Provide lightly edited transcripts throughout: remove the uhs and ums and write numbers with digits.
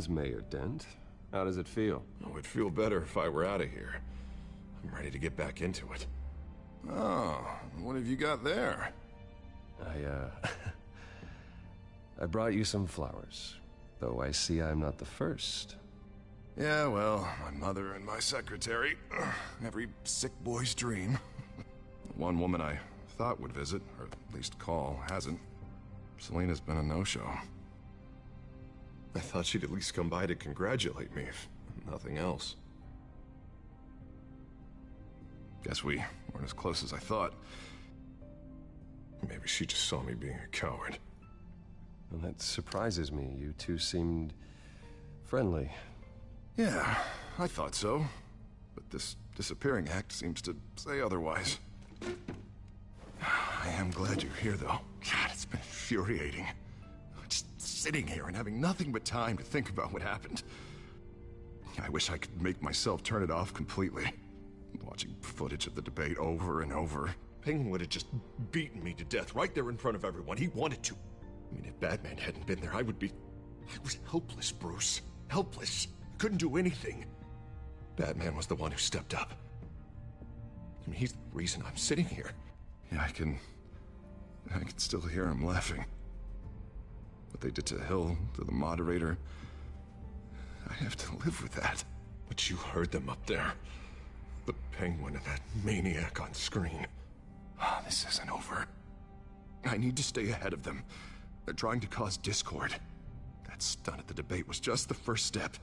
Mayor Dent. How does it feel? Oh, it'd feel better if I were out of here. I'm ready to get back into it. Oh, what have you got there? I brought you some flowers. Though I see I'm not the first. Yeah, well, my mother and my secretary. Every sick boy's dream. One woman I thought would visit, or at least call, hasn't. Selena's been a no-show. I thought she'd at least come by to congratulate me, if nothing else. Guess we weren't as close as I thought. Maybe she just saw me being a coward. Well, that surprises me. You two seemed friendly. Yeah, I thought so. But this disappearing act seems to say otherwise. I am glad you're here, though. God, it's been infuriating. Just sitting here and having nothing but time to think about what happened. I wish I could make myself turn it off completely. Watching footage of the debate over and over. Penguin would have just beaten me to death right there in front of everyone. He wanted to. I mean, if Batman hadn't been there, I was helpless, Bruce. Helpless. Couldn't do anything. Batman was the one who stepped up. I mean, he's the reason I'm sitting here. Yeah, I can still hear him laughing. What they did to Hill, to the moderator, I have to live with that. But you heard them up there. The Penguin and that maniac on screen. This isn't over. I need to stay ahead of them. They're trying to cause discord. That stunt at the debate was just the first step.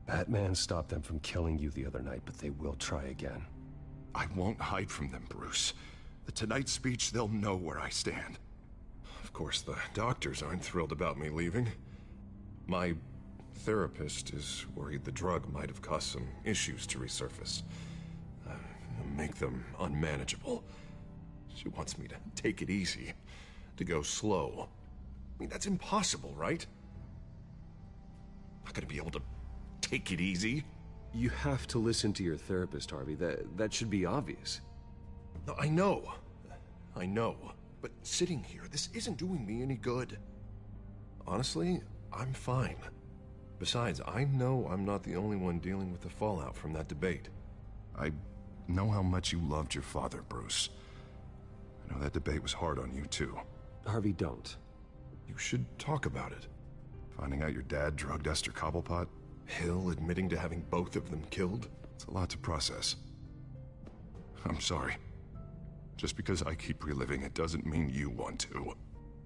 Batman stopped them from killing you the other night, but they will try again. I won't hide from them, Bruce. The Tonight speech, they'll know where I stand. Of course, the doctors aren't thrilled about me leaving. My therapist is worried the drug might have caused some issues to resurface. Make them unmanageable. She wants me to take it easy, to go slow. I mean, that's impossible, right? I'm not gonna be able to take it easy. You have to listen to your therapist, Harvey. That should be obvious. No, I know. But sitting here, this isn't doing me any good. Honestly, I'm fine. Besides, I know I'm not the only one dealing with the fallout from that debate. I know how much you loved your father, Bruce. I know that debate was hard on you, too. Harvey, don't. You should talk about it. Finding out your dad drugged Esther Cobblepot, Hill admitting to having both of them killed. It's a lot to process. I'm sorry. Just because I keep reliving it doesn't mean you want to.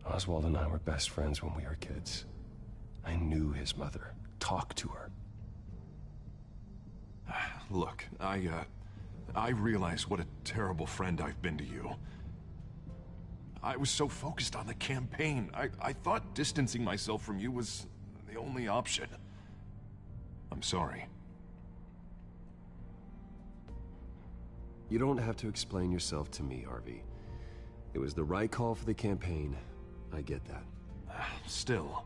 Oswald and I were best friends when we were kids. I knew his mother. Talked to her. Look, I realize what a terrible friend I've been to you. I was so focused on the campaign. I thought distancing myself from you was the only option. I'm sorry. You don't have to explain yourself to me, Harvey. It was the right call for the campaign. I get that. Still,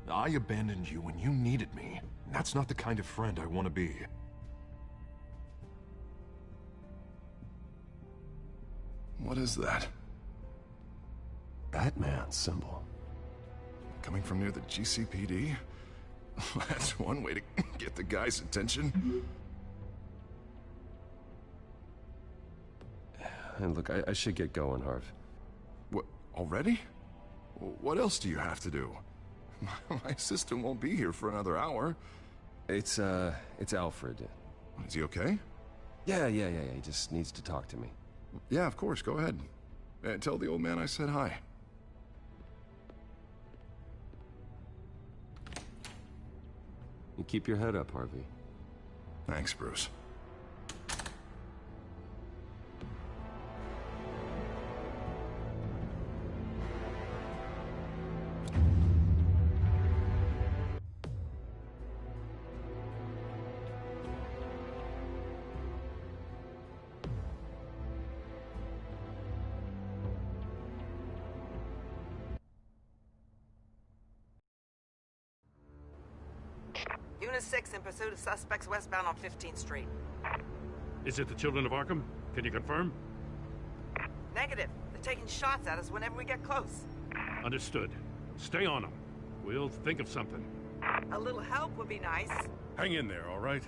I abandoned you when you needed me. That's not the kind of friend I want to be. What is that? Batman's symbol. Coming from near the GCPD? That's one way to get the guy's attention. And look, I should get going, Harv. What, already? What else do you have to do? My assistant won't be here for another hour. It's Alfred. Is he okay? Yeah, he just needs to talk to me. Yeah, of course, go ahead. Tell the old man I said hi. You keep your head up, Harvey. Thanks, Bruce. Unit 6 in pursuit of suspects westbound on 15th Street. Is it the Children of Arkham? Can you confirm? Negative. They're taking shots at us whenever we get close. Understood. Stay on them. We'll think of something. A little help would be nice. Hang in there, all right?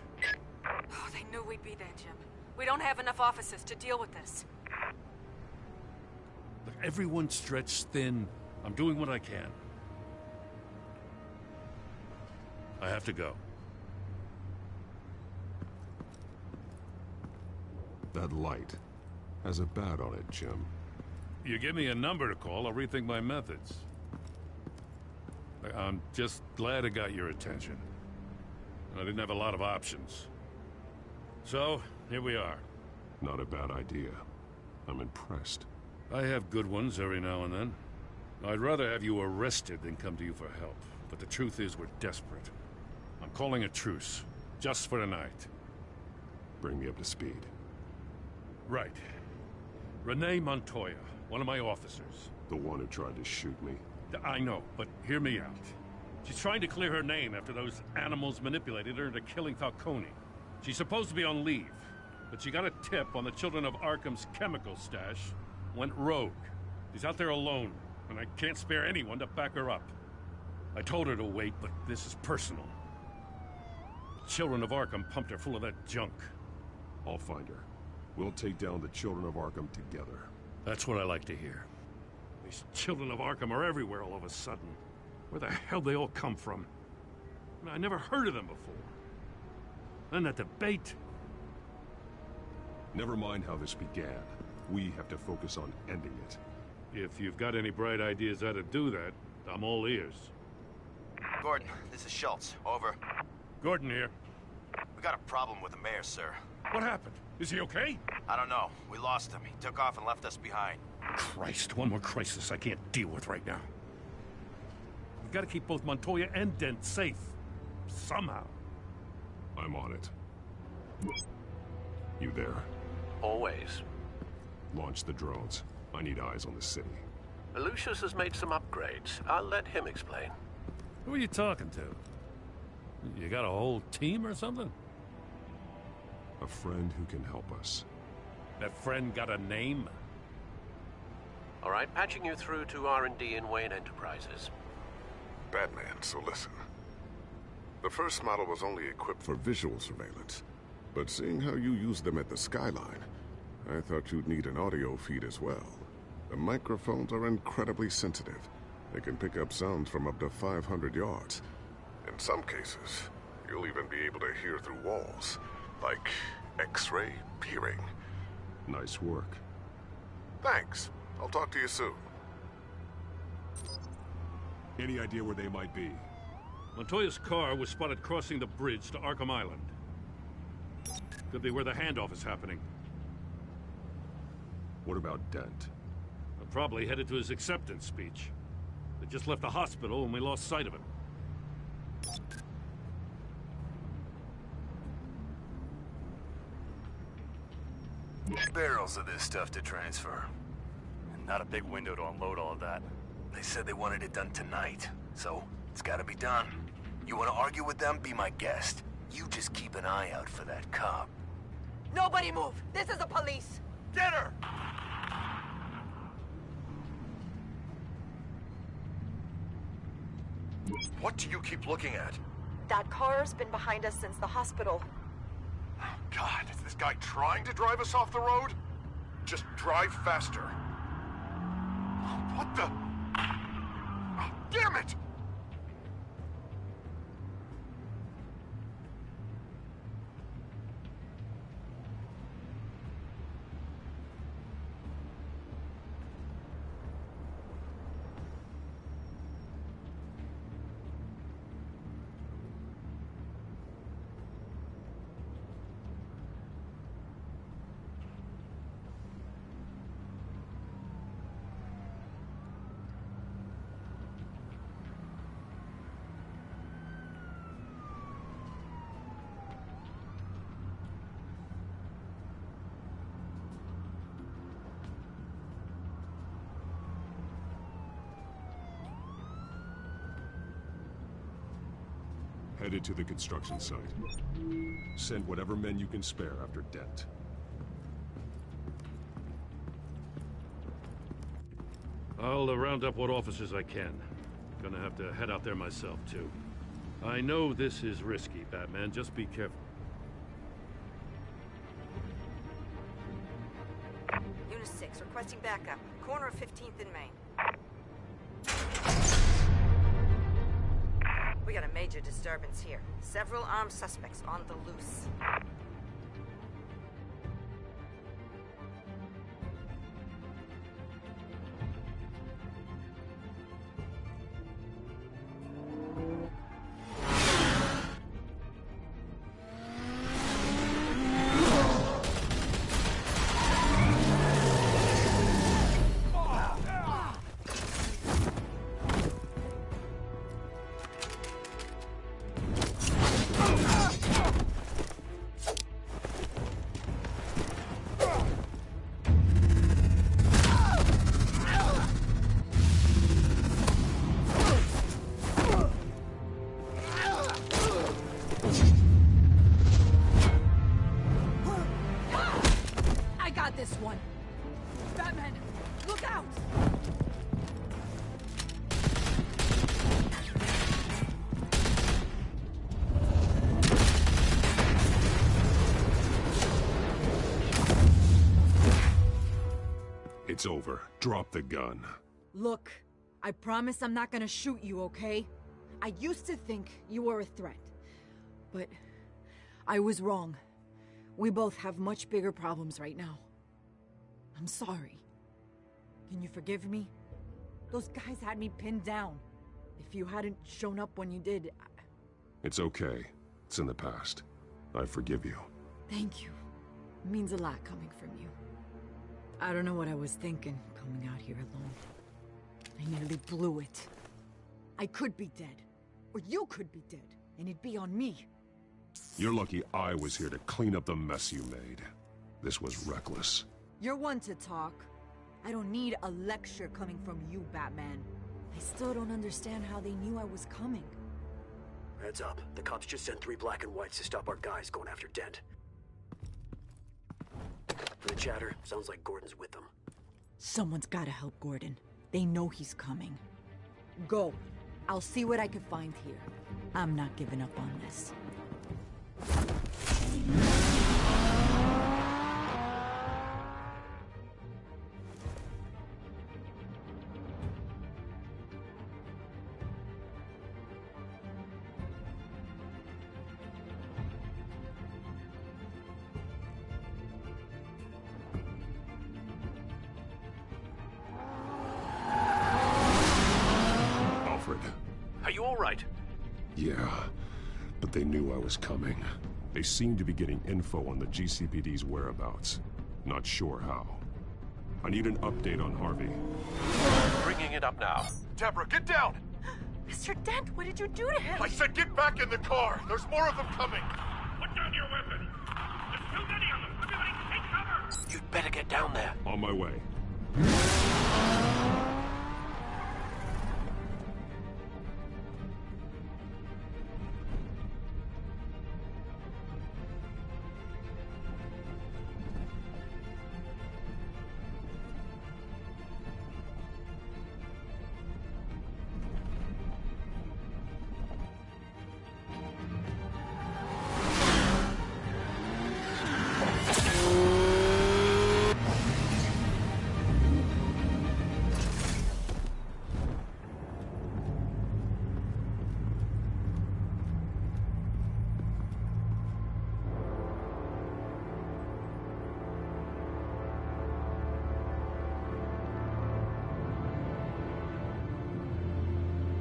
Oh, they knew we'd be there, Jim. We don't have enough officers to deal with this. Look, everyone's stretched thin. I'm doing what I can. I have to go. That light has a bat on it, Jim. You give me a number to call, I'll rethink my methods. I'm just glad I got your attention. I didn't have a lot of options. So, here we are. Not a bad idea. I'm impressed. I have good ones every now and then. I'd rather have you arrested than come to you for help. But the truth is, we're desperate. I'm calling a truce. Just for tonight. Bring me up to speed. Right. Renee Montoya, one of my officers. The one who tried to shoot me. I know, but hear me out. She's trying to clear her name after those animals manipulated her into killing Falcone. She's supposed to be on leave, but she got a tip on the Children of Arkham's chemical stash, went rogue. She's out there alone, and I can't spare anyone to back her up. I told her to wait, but this is personal. The Children of Arkham pumped her full of that junk. I'll find her. We'll take down the Children of Arkham together. That's what I like to hear. These Children of Arkham are everywhere all of a sudden. Where the hell they all come from? I never heard of them before. And that debate. Never mind how this began. We have to focus on ending it. If you've got any bright ideas how to do that, I'm all ears. Gordon, this is Schultz. Over. Gordon here. We got a problem with the mayor, sir. What happened? Is he okay? I don't know. We lost him. He took off and left us behind. Christ, one more crisis I can't deal with right now. We've got to keep both Montoya and Dent safe. Somehow. I'm on it. You there? Always. Launch the drones. I need eyes on the city. Lucius has made some upgrades. I'll let him explain. Who are you talking to? You got a whole team or something? A friend who can help us. That friend got a name? All right, patching you through to R&D in Wayne Enterprises. Batman, so listen. The first model was only equipped for visual surveillance, but seeing how you use them at the Skyline, I thought you'd need an audio feed as well. The microphones are incredibly sensitive. They can pick up sounds from up to 500 yards. In some cases, you'll even be able to hear through walls, like X-ray peering. Nice work. Thanks. I'll talk to you soon. Any idea where they might be? Montoya's car was spotted crossing the bridge to Arkham Island. Could be where the handoff is happening. What about Dent? Probably headed to his acceptance speech. They just left the hospital and we lost sight of him. Barrels of this stuff to transfer. And not a big window to unload all of that. They said they wanted it done tonight, so it's gotta be done. You wanna argue with them? Be my guest. You just keep an eye out for that cop. Nobody move! This is the police! Get her! What do you keep looking at? That car's been behind us since the hospital. God, is this guy trying to drive us off the road? Just drive faster. What the? Oh, damn it! Headed to the construction site. Send whatever men you can spare after Dent. I'll round up what officers I can. Gonna have to head out there myself, too. I know this is risky, Batman. Just be careful. Unit 6, requesting backup. Corner of 15th and Main. We got a major disturbance here. Several armed suspects on the loose. This one. Batman, look out! It's over. Drop the gun. Look, I promise I'm not gonna shoot you, okay? I used to think you were a threat, but I was wrong. We both have much bigger problems right now. I'm sorry. Can you forgive me? Those guys had me pinned down. If you hadn't shown up when you did, It's okay. It's in the past. I forgive you. Thank you. It means a lot coming from you. I don't know what I was thinking, coming out here alone. I nearly blew it. I could be dead. Or you could be dead, and it'd be on me. You're lucky I was here to clean up the mess you made. This was reckless. You're one to talk. I don't need a lecture coming from you, Batman. I still don't understand how they knew I was coming. Heads up. The cops just sent 3 black and whites to stop our guys going after Dent. From the chatter, sounds like Gordon's with them. Someone's gotta help Gordon. They know he's coming. Go. I'll see what I can find here. I'm not giving up on this. Are you all right? Yeah, but they knew I was coming. They seemed to be getting info on the GCPD's whereabouts. Not sure how. I need an update on Harvey. Bringing it up now. Deborah, get down! Mr. Dent, what did you do to him? I said get back in the car! There's more of them coming! Put down your weapon! There's too many of them! Everybody take cover! You'd better get down there. On my way.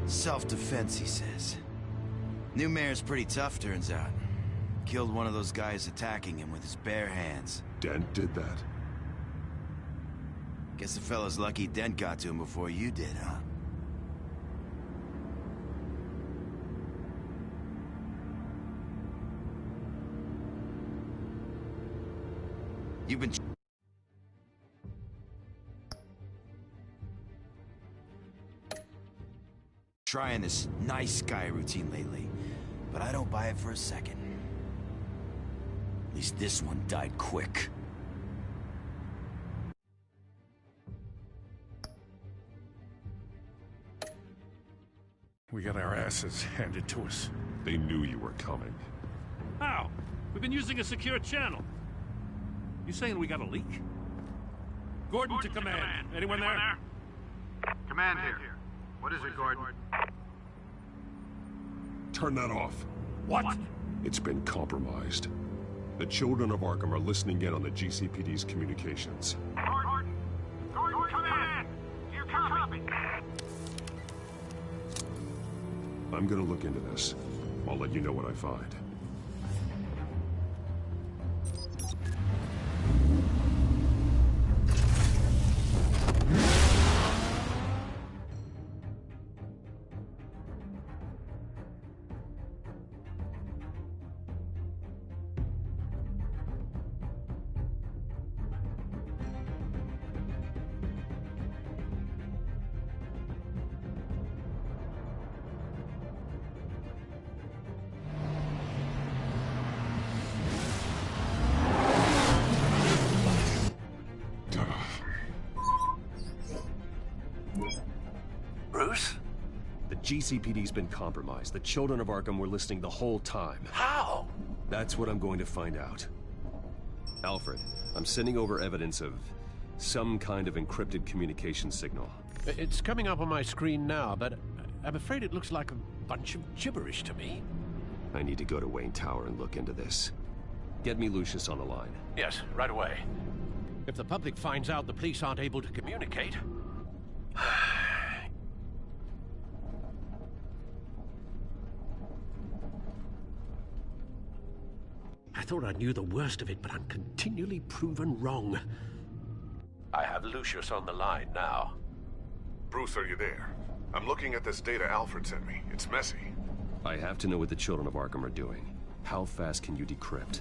Self-defense, he says. New mayor's pretty tough, turns out. Killed one of those guys attacking him with his bare hands. Dent did that? Guess the fella's lucky Dent got to him before you did, huh? You've been... trying this nice guy routine lately, but I don't buy it for a second. At least this one died quick. We got our asses handed to us. They knew you were coming. How? We've been using a secure channel. You saying we got a leak? Gordon to command. Anyone there? Command here. What is it, Gordon? Turn that off. What? It's been compromised. The children of Arkham are listening in on the GCPD's communications. Gordon, command! Do you copy? I'm gonna look into this. I'll let you know what I find. Bruce? The GCPD's been compromised. The children of Arkham were listening the whole time. How? That's what I'm going to find out. Alfred, I'm sending over evidence of some kind of encrypted communication signal. It's coming up on my screen now, but I'm afraid it looks like a bunch of gibberish to me. I need to go to Wayne Tower and look into this. Get me Lucius on the line. Yes, right away. If the public finds out the police aren't able to communicate... I thought I knew the worst of it, but I'm continually proven wrong. I have Lucius on the line now. Bruce, are you there? I'm looking at this data Alfred sent me. It's messy. I have to know what the children of Arkham are doing. How fast can you decrypt?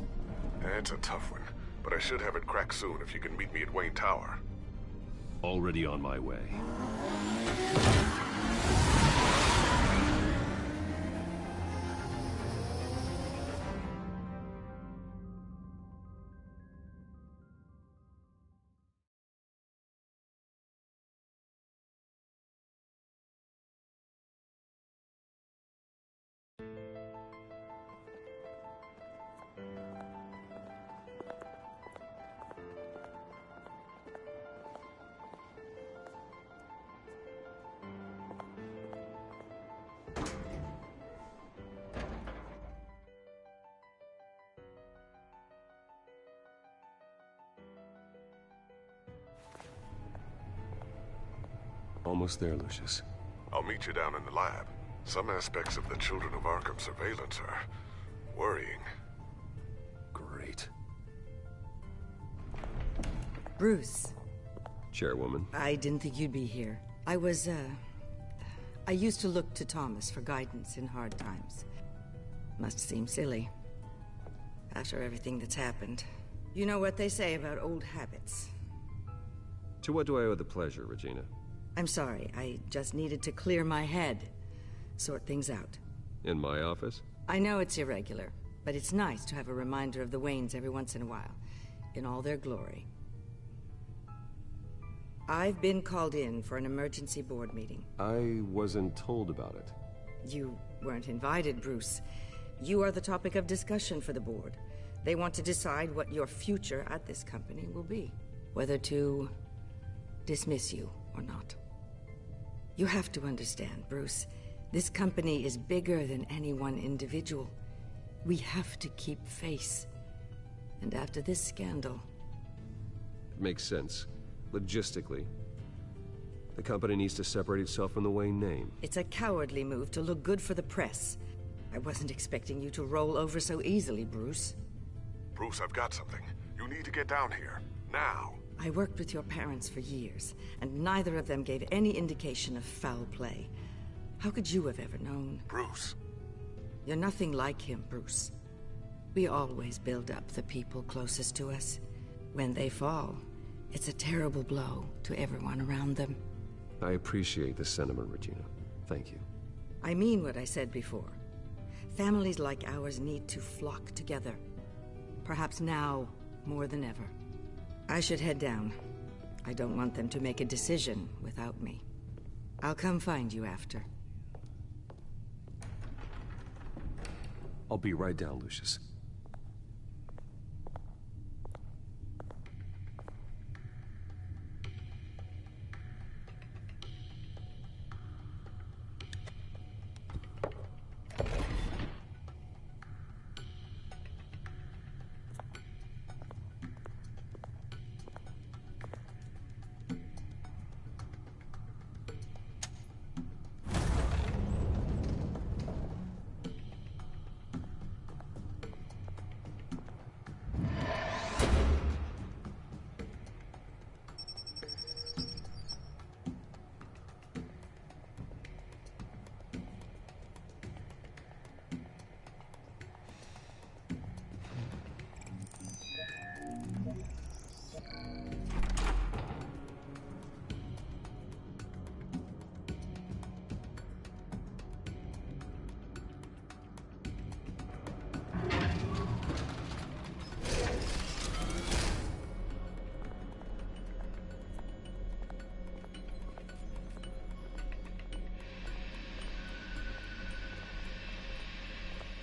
It's a tough one, but I should have it cracked soon if you can meet me at Wayne Tower. Already on my way. Almost there, Lucius. I'll meet you down in the lab. Some aspects of the Children of Arkham surveillance are worrying. Great. Bruce. Chairwoman. I didn't think you'd be here. I used to look to Thomas for guidance in hard times. Must seem silly. After everything that's happened. You know what they say about old habits. To what do I owe the pleasure, Regina? I'm sorry, I just needed to clear my head. Sort things out. In my office? I know it's irregular, but it's nice to have a reminder of the Waynes every once in a while. In all their glory. I've been called in for an emergency board meeting. I wasn't told about it. You weren't invited, Bruce. You are the topic of discussion for the board. They want to decide what your future at this company will be. Whether to dismiss you or not. You have to understand, Bruce. This company is bigger than any one individual. We have to keep face. And after this scandal... It makes sense. Logistically. The company needs to separate itself from the Wayne name. It's a cowardly move to look good for the press. I wasn't expecting you to roll over so easily, Bruce. Bruce, I've got something. You need to get down here. Now. I worked with your parents for years, and neither of them gave any indication of foul play. How could you have ever known? Bruce. You're nothing like him, Bruce. We always build up the people closest to us. When they fall, it's a terrible blow to everyone around them. I appreciate the sentiment, Regina. Thank you. I mean what I said before. Families like ours need to flock together. Perhaps now more than ever. I should head down. I don't want them to make a decision without me. I'll come find you after. I'll be right down, Lucius.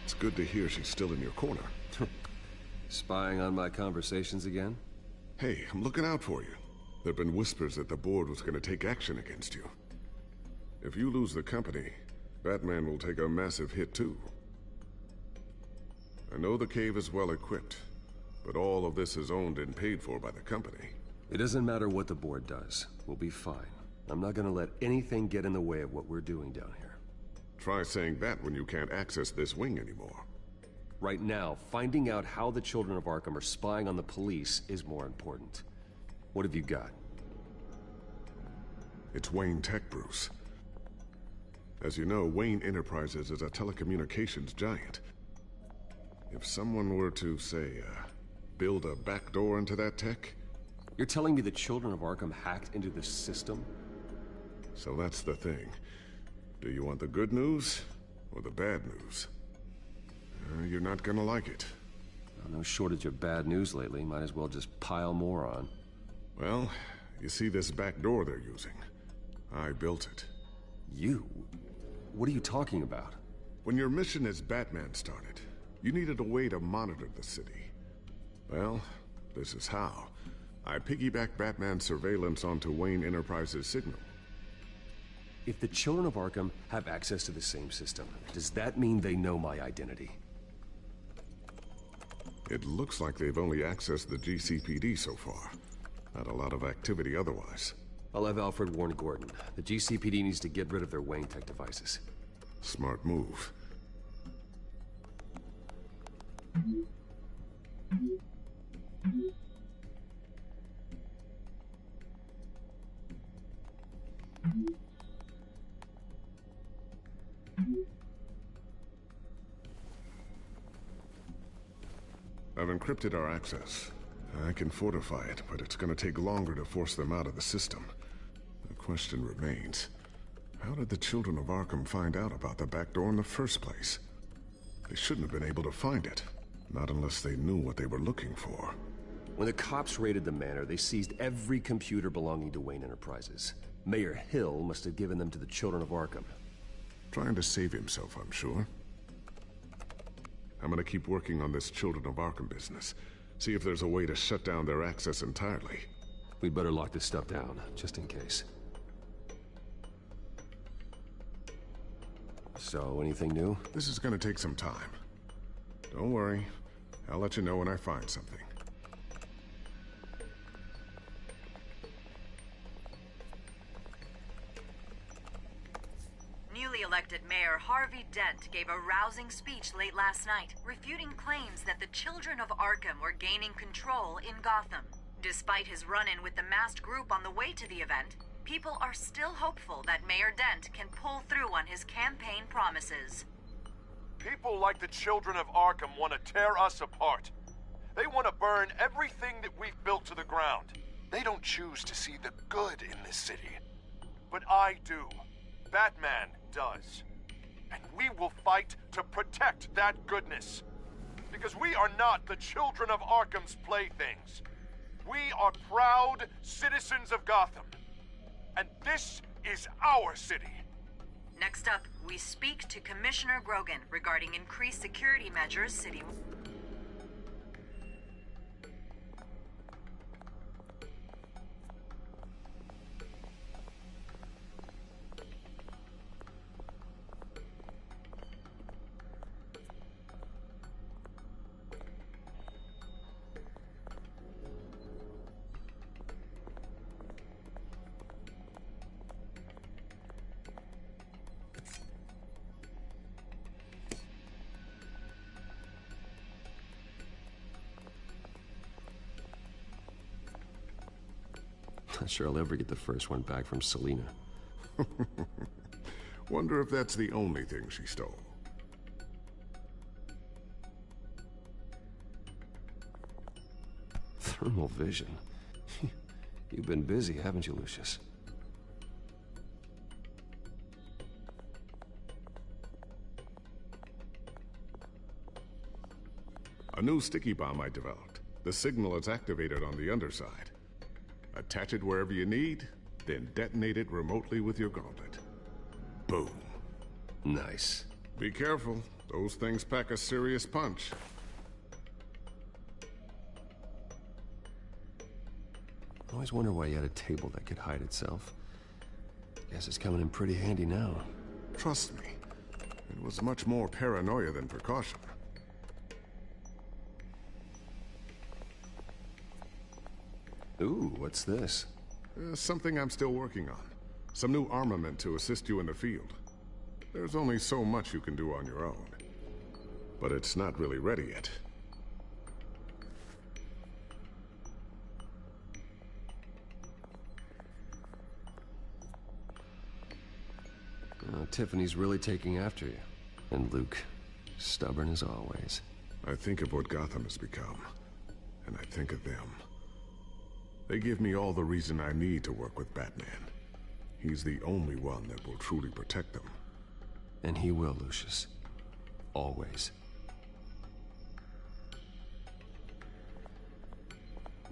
It's good to hear she's still in your corner. Spying on my conversations again? Hey, I'm looking out for you. There've been whispers that the board was going to take action against you. If you lose the company, Batman will take a massive hit too. I know the cave is well equipped, but all of this is owned and paid for by the company. It doesn't matter what the board does. We'll be fine. I'm not gonna let anything get in the way of what we're doing down here. Try saying that when you can't access this wing anymore. Right now, finding out how the Children of Arkham are spying on the police is more important. What have you got? It's Wayne Tech, Bruce. As you know, Wayne Enterprises is a telecommunications giant. If someone were to, say, build a backdoor into that tech... You're telling me the Children of Arkham hacked into this system? So that's the thing. Do you want the good news or the bad news? You're not gonna like it. No shortage of bad news lately. Might as well just pile more on. Well, you see this back door they're using? I built it. You? What are you talking about? When your mission as Batman started, you needed a way to monitor the city. Well, this is how. I piggybacked Batman's surveillance onto Wayne Enterprises' signal. If the Children of Arkham have access to the same system, does that mean they know my identity? It looks like they've only accessed the GCPD so far. Not a lot of activity otherwise. I'll have Alfred warn Gordon. The GCPD needs to get rid of their Wayne Tech devices. Smart move. I've encrypted our access. I can fortify it, but it's gonna take longer to force them out of the system. The question remains, how did the Children of Arkham find out about the back door in the first place? They shouldn't have been able to find it, not unless they knew what they were looking for. When the cops raided the manor, they seized every computer belonging to Wayne Enterprises. Mayor Hill must have given them to the Children of Arkham. Trying to save himself, I'm sure. I'm gonna keep working on this Children of Arkham business. See if there's a way to shut down their access entirely. We'd better lock this stuff down, just in case. So, anything new? This is gonna take some time. Don't worry. I'll let you know when I find something. Newly elected Mayor Harvey Dent gave a rousing speech late last night, refuting claims that the Children of Arkham were gaining control in Gotham. Despite his run-in with the masked group on the way to the event, people are still hopeful that Mayor Dent can pull through on his campaign promises. People like the Children of Arkham want to tear us apart. They want to burn everything that we've built to the ground. They don't choose to see the good in this city. But I do. Batman does. And we will fight to protect that goodness. Because we are not the Children of Arkham's playthings. We are proud citizens of Gotham. And this is our city. Next up, we speak to Commissioner Grogan regarding increased security measures city. Not sure I'll ever get the first one back from Selina. Wonder if that's the only thing she stole. Thermal vision. You've been busy, haven't you, Lucius? A new sticky bomb I developed. The signal is activated on the underside. Attach it wherever you need, then detonate it remotely with your gauntlet. Boom. Nice. Be careful. Those things pack a serious punch. I always wonder why you had a table that could hide itself. Guess it's coming in pretty handy now. Trust me, it was much more paranoia than precaution. Ooh, what's this? Something I'm still working on. Some new armament to assist you in the field. There's only so much you can do on your own. But it's not really ready yet. Tiffany's really taking after you. And Luke, stubborn as always. I think of what Gotham has become, and I think of them. They give me all the reason I need to work with Batman. He's the only one that will truly protect them. And he will, Lucius. Always.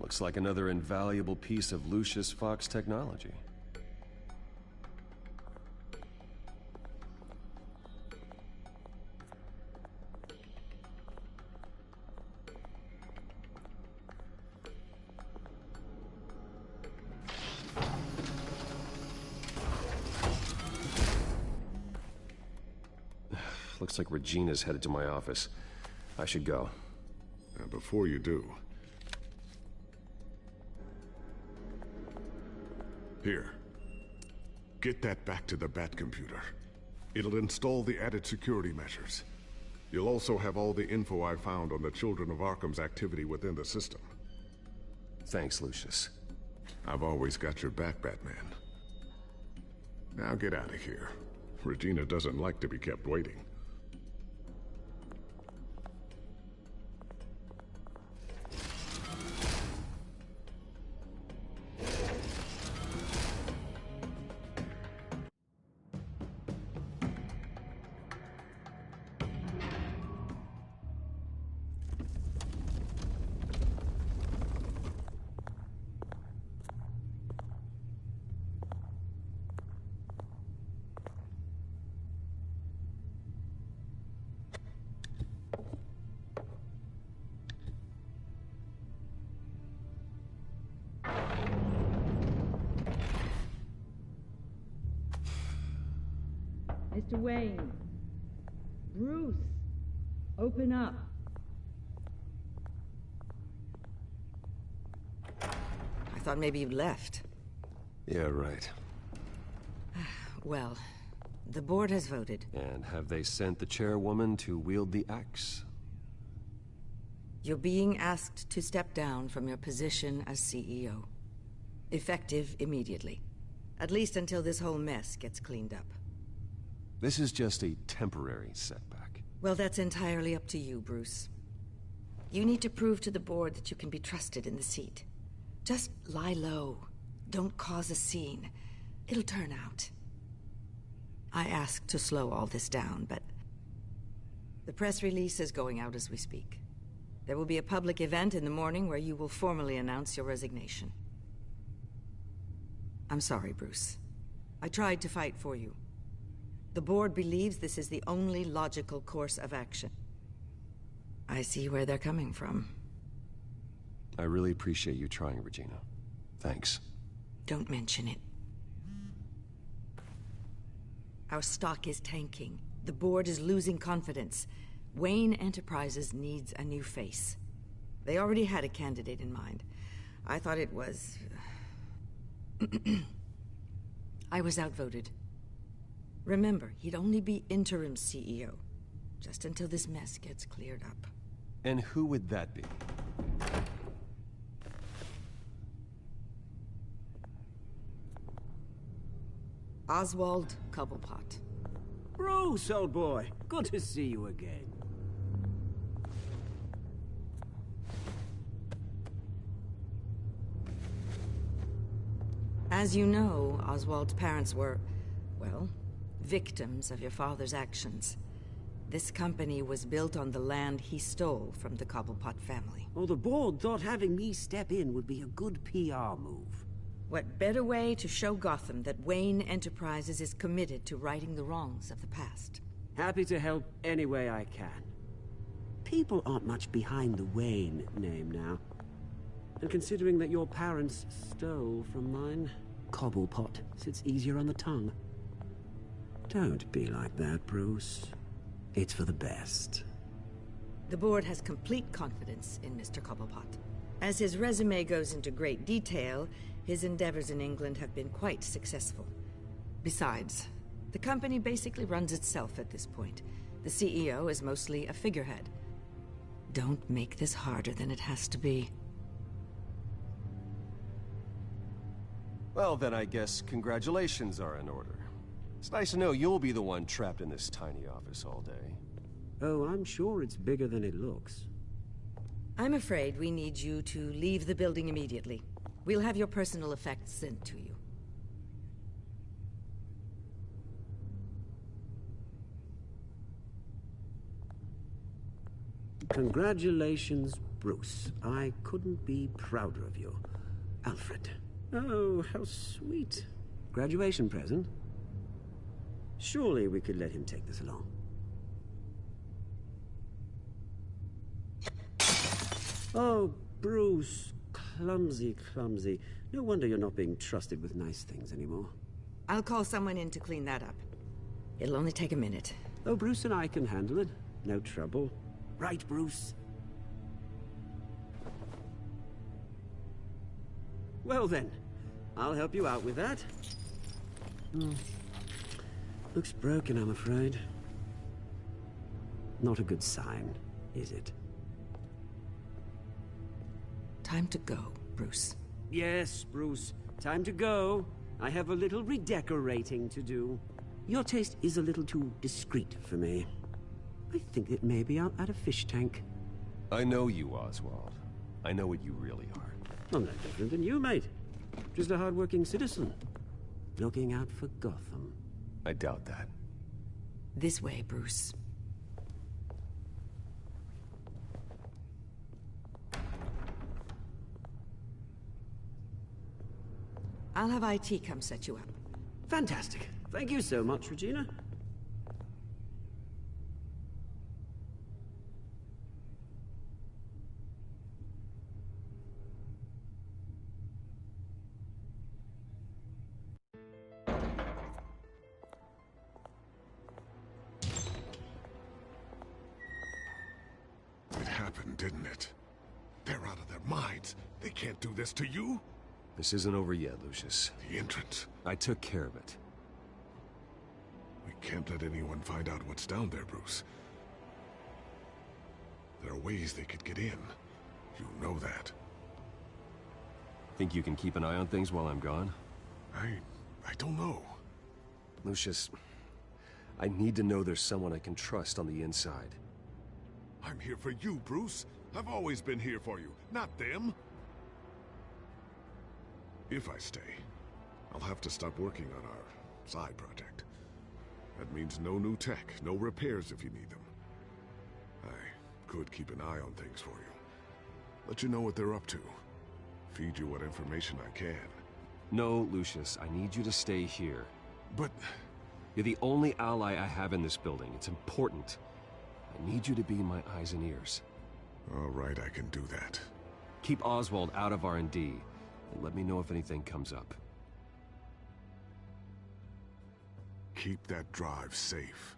Looks like another invaluable piece of Lucius Fox technology. Looks like Regina's headed to my office. I should go. Before you do... Here. Get that back to the Bat computer. It'll install the added security measures. You'll also have all the info I found on the Children of Arkham's activity within the system. Thanks, Lucius. I've always got your back, Batman. Now get out of here. Regina doesn't like to be kept waiting. Mr. Wayne. Bruce. Open up. I thought maybe you'd left. Yeah, right. Well, the board has voted. And have they sent the chairwoman to wield the axe? You're being asked to step down from your position as CEO. Effective immediately. At least until this whole mess gets cleaned up. This is just a temporary setback. Well, that's entirely up to you, Bruce. You need to prove to the board that you can be trusted in the seat. Just lie low. Don't cause a scene. It'll turn out. I asked to slow all this down, but... the press release is going out as we speak. There will be a public event in the morning where you will formally announce your resignation. I'm sorry, Bruce. I tried to fight for you. The board believes this is the only logical course of action. I see where they're coming from. I really appreciate you trying, Regina. Thanks. Don't mention it. Our stock is tanking. The board is losing confidence. Wayne Enterprises needs a new face. They already had a candidate in mind. I thought it was... I was outvoted. Remember, he'd only be interim CEO, just until this mess gets cleared up. And who would that be? Oswald Cobblepot. Bruce, old boy. Good to see you again. As you know, Oswald's parents were, well, victims of your father's actions. This company was built on the land he stole from the Cobblepot family. Oh, the board thought having me step in would be a good PR move. What better way to show Gotham that Wayne Enterprises is committed to righting the wrongs of the past? Happy to help any way I can. People aren't much behind the Wayne name now. And considering that your parents stole from mine, Cobblepot sits easier on the tongue. Don't be like that, Bruce. It's for the best. The board has complete confidence in Mr. Cobblepot. As his resume goes into great detail, his endeavors in England have been quite successful. Besides, the company basically runs itself at this point. The CEO is mostly a figurehead. Don't make this harder than it has to be. Well, then I guess congratulations are in order. It's nice to know you'll be the one trapped in this tiny office all day. Oh, I'm sure it's bigger than it looks. I'm afraid we need you to leave the building immediately. We'll have your personal effects sent to you. Congratulations, Bruce. I couldn't be prouder of you. Alfred. Oh, how sweet. Graduation present? Surely we could let him take this along. Oh, Bruce. Clumsy, clumsy. No wonder you're not being trusted with nice things anymore. I'll call someone in to clean that up. It'll only take a minute. Oh, Bruce and I can handle it. No trouble. Right, Bruce? Well then, I'll help you out with that. Looks broken, I'm afraid. Not a good sign, is it? Time to go, Bruce. Yes, Bruce. Time to go. I have a little redecorating to do. Your taste is a little too discreet for me. I think that maybe I'll add a fish tank. I know you, Oswald. I know what you really are. I'm no different than you, mate. Just a hard-working citizen. Looking out for Gotham. I doubt that. This way, Bruce. I'll have IT come set you up. Fantastic. Thank you so much, Regina. It happened, didn't it? They're out of their minds. They can't do this to you. This isn't over yet, Lucius. The entrance. I took care of it. We can't let anyone find out what's down there, Bruce. There are ways they could get in. You know that. Think you can keep an eye on things while I'm gone? I don't know. Lucius, I need to know there's someone I can trust on the inside. I'm here for you, Bruce. I've always been here for you, not them. If I stay, I'll have to stop working on our side project. That means no new tech, no repairs if you need them. I could keep an eye on things for you. Let you know what they're up to. Feed you what information I can. No, Lucius, I need you to stay here. But... You're the only ally I have in this building. It's important. I need you to be my eyes and ears. All right, I can do that. Keep Oswald out of R&D, and let me know if anything comes up. Keep that drive safe.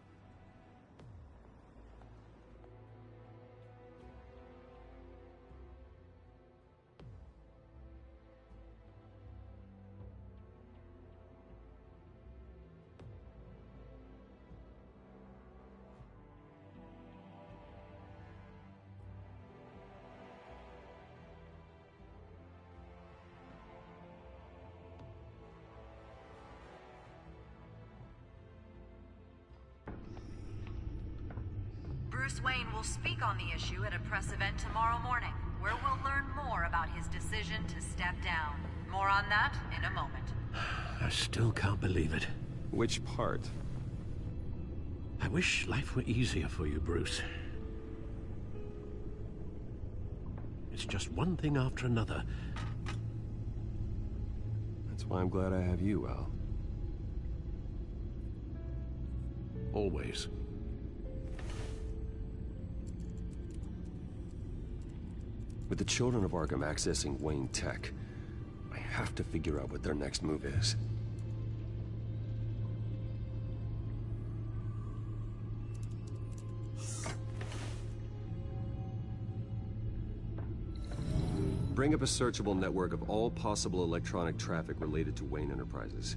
Bruce Wayne will speak on the issue at a press event tomorrow morning, where we'll learn more about his decision to step down. More on that in a moment. I still can't believe it. Which part? I wish life were easier for you, Bruce. It's just one thing after another. That's why I'm glad I have you, Al. Always. With the Children of Arkham accessing Wayne Tech, I have to figure out what their next move is. Bring up a searchable network of all possible electronic traffic related to Wayne Enterprises.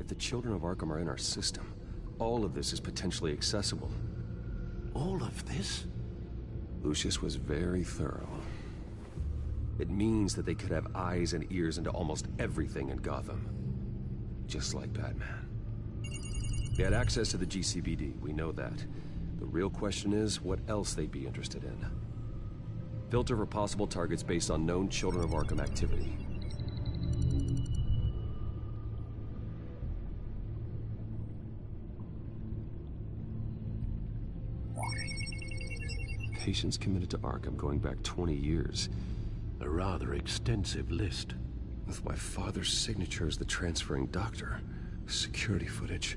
If the Children of Arkham are in our system, all of this is potentially accessible. All of this? Lucius was very thorough. It means that they could have eyes and ears into almost everything in Gotham. Just like Batman. They had access to the GCPD, we know that. The real question is, what else they'd be interested in. Filter for possible targets based on known Children of Arkham activity. Patients committed to Arkham going back 20 years. A rather extensive list. With my father's signature as the transferring doctor. Security footage.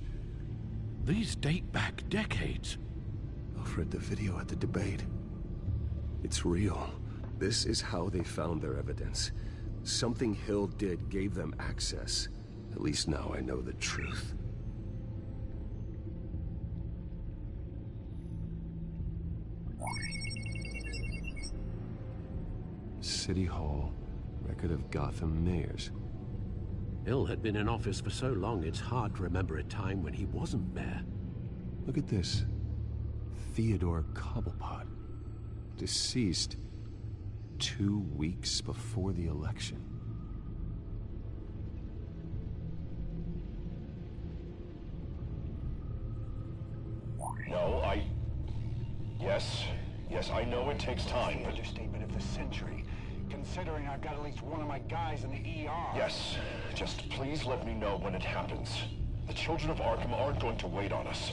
These date back decades. I've read the video at the debate. It's real. This is how they found their evidence. Something Hill did gave them access. At least now I know the truth. City Hall, record of Gotham mayors. Hill had been in office for so long, it's hard to remember a time when he wasn't mayor. Look at this. Theodore Cobblepot. Deceased 2 weeks before the election. No, Yes, I know it takes time, but... Understatement of the century. Considering I've got at least one of my guys in the ER. Yes, just please let me know when it happens. The Children of Arkham aren't going to wait on us.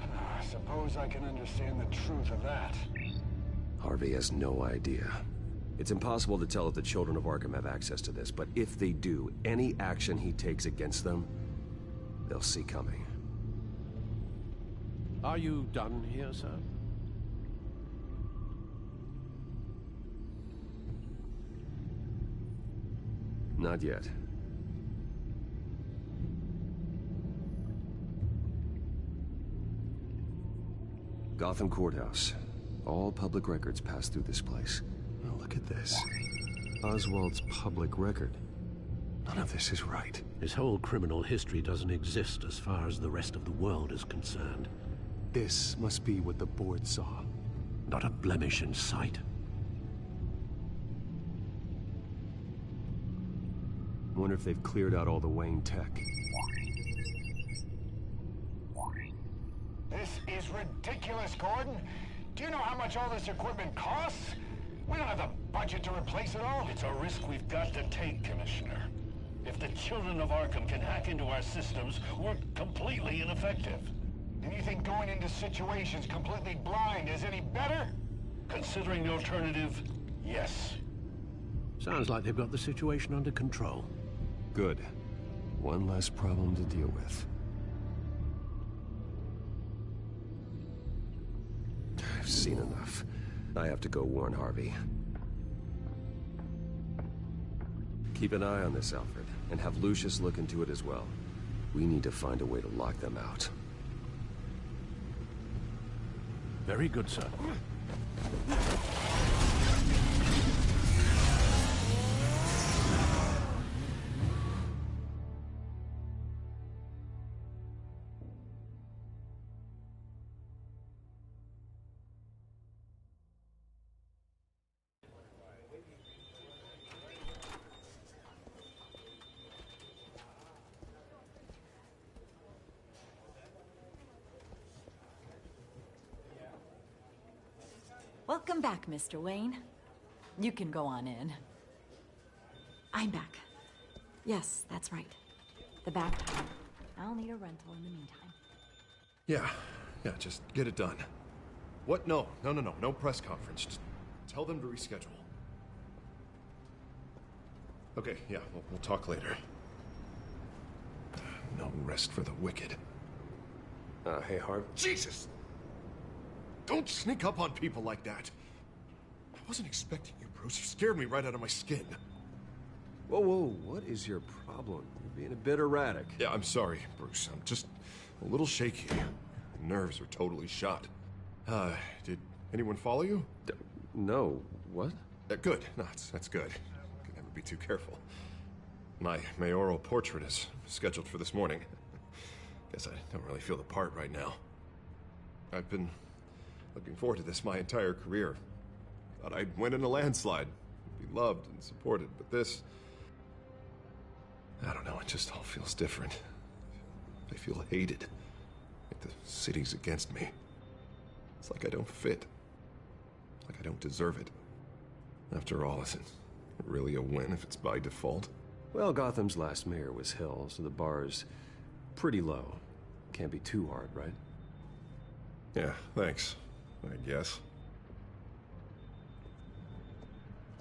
I suppose I can understand the truth of that. Harvey has no idea. It's impossible to tell if the Children of Arkham have access to this, but if they do, any action he takes against them, they'll see coming. Are you done here, sir? Not yet. Gotham Courthouse. All public records pass through this place. Now look at this. Oswald's public record. None of this is right. His whole criminal history doesn't exist as far as the rest of the world is concerned. This must be what the board saw. Not a blemish in sight. I wonder if they've cleared out all the Wayne tech. This is ridiculous, Gordon. Do you know how much all this equipment costs? We don't have the budget to replace it all. It's a risk we've got to take, Commissioner. If the Children of Arkham can hack into our systems, we're completely ineffective. And you think going into situations completely blind is any better? Considering the alternative, yes. Sounds like they've got the situation under control. Good. One less problem to deal with. I've seen enough. I have to go warn Harvey. Keep an eye on this, Alfred, and have Lucius look into it as well. We need to find a way to lock them out. Very good, sir. Welcome back, Mr. Wayne. You can go on in. I'm back. Yes, that's right. The back time. I'll need a rental in the meantime. Yeah, just get it done. What? No press conference. Just tell them to reschedule. Okay, yeah, we'll talk later. No rest for the wicked. Hey, Harv. Jesus! Don't sneak up on people like that. I wasn't expecting you, Bruce. You scared me right out of my skin. Whoa, what is your problem? You're being a bit erratic. Yeah, I'm sorry, Bruce. I'm just a little shaky. My nerves are totally shot. Did anyone follow you? No. What? Good. No, that's good. Could never be too careful. My mayoral portrait is scheduled for this morning. Guess I don't really feel the part right now. I've been looking forward to this my entire career. Thought I'd win in a landslide, be loved and supported, but this... I don't know, it just all feels different. I feel hated. Like the city's against me. It's like I don't fit. Like I don't deserve it. After all, is it really a win if it's by default? Well, Gotham's last mayor was Hill, so the bar's pretty low. Can't be too hard, right? Yeah, thanks. I guess.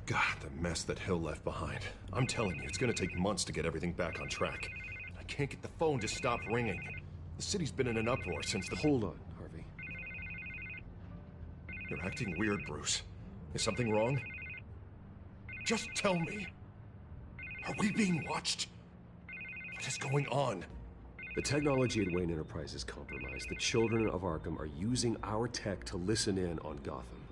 God, the mess that Hill left behind. I'm telling you, it's gonna take months to get everything back on track. I can't get the phone to stop ringing. The city's been in an uproar since the... Hold on, Harvey. You're acting weird, Bruce. Is something wrong? Just tell me. Are we being watched? What is going on? The technology at Wayne Enterprise is compromised. The children of Arkham are using our tech to listen in on Gotham.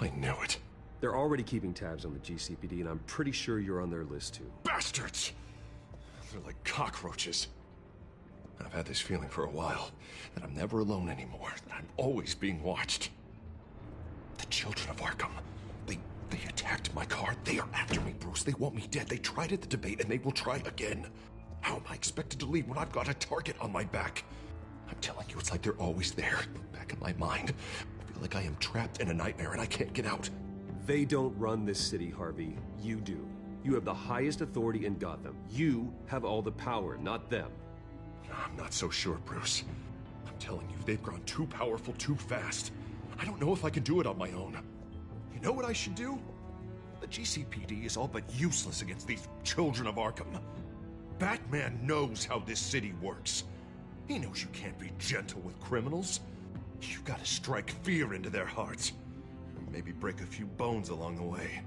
I knew it. They're already keeping tabs on the GCPD, and I'm pretty sure you're on their list too. Bastards! They're like cockroaches. I've had this feeling for a while, that I'm never alone anymore, that I'm always being watched. The children of Arkham, they attacked my car. They are after me, Bruce. They want me dead. They tried at the debate, and they will try again. How am I expected to leave when I've got a target on my back? I'm telling you, it's like they're always there, back in my mind. I feel like I am trapped in a nightmare and I can't get out. They don't run this city, Harvey. You do. You have the highest authority in Gotham. You have all the power, not them. I'm not so sure, Bruce. I'm telling you, they've grown too powerful too fast. I don't know if I can do it on my own. You know what I should do? The GCPD is all but useless against these children of Arkham. Batman knows how this city works. He knows you can't be gentle with criminals. You gotta strike fear into their hearts. And maybe break a few bones along the way.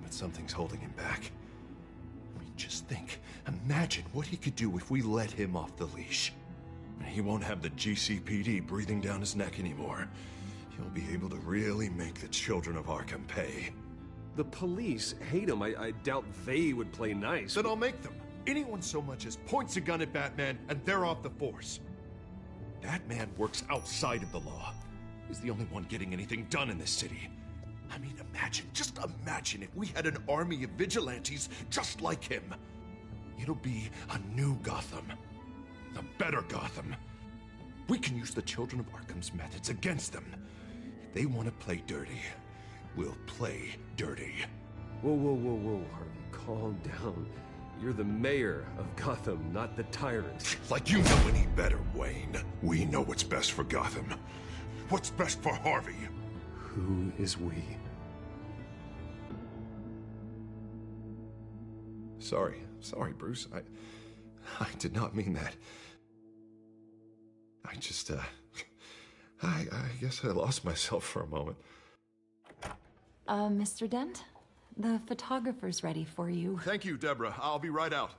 But something's holding him back. I mean, just think. Imagine what he could do if we let him off the leash. He won't have the GCPD breathing down his neck anymore. He'll be able to really make the children of Arkham pay. The police hate him. I doubt they would play nice. Then I'll make them. Anyone so much as points a gun at Batman, and they're off the force. Batman works outside of the law. He's the only one getting anything done in this city. I mean, just imagine if we had an army of vigilantes just like him. It'll be a new Gotham. A better Gotham. We can use the children of Arkham's methods against them. If they want to play dirty, we'll play dirty. Whoa, Harvey. Calm down. You're the mayor of Gotham, not the tyrant. Like you know any better, Wayne. We know what's best for Gotham. What's best for Harvey? Who is we? Sorry, sorry, Bruce. I did not mean that. I just, I guess I lost myself for a moment. Mr. Dent? The photographer's ready for you. Thank you, Deborah. I'll be right out.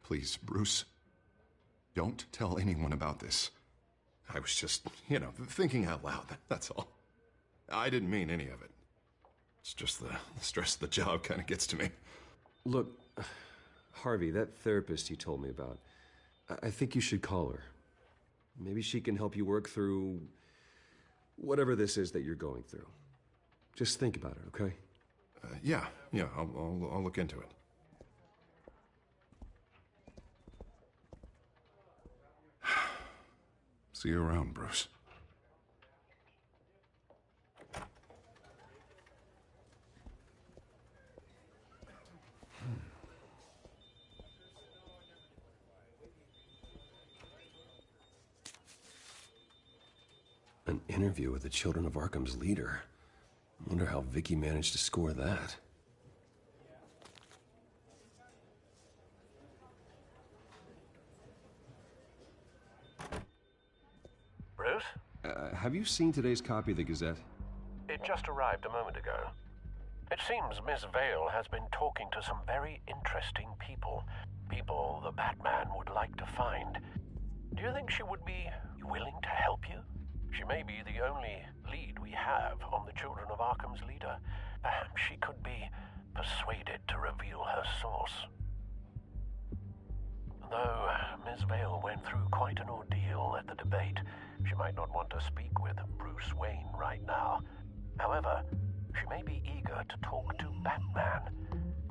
Please, Bruce, don't tell anyone about this. I was just, thinking out loud, that's all. I didn't mean any of it. It's just the stress of the job kind of gets to me. Look, Harvey, that therapist you told me about, I think you should call her. Maybe she can help you work through whatever this is that you're going through. Just think about it, okay? Yeah, I'll look into it. See you around, Bruce. An interview with the Children of Arkham's leader. I wonder how Vicky managed to score that. Bruce? Have you seen today's copy of the Gazette? It just arrived a moment ago. It seems Miss Vale has been talking to some very interesting people. People the Batman would like to find. Do you think she would be willing to help you? She may be the only lead we have on the Children of Arkham's leader. Perhaps she could be persuaded to reveal her source. Though Ms. Vale went through quite an ordeal at the debate, she might not want to speak with Bruce Wayne right now. However, she may be eager to talk to Batman.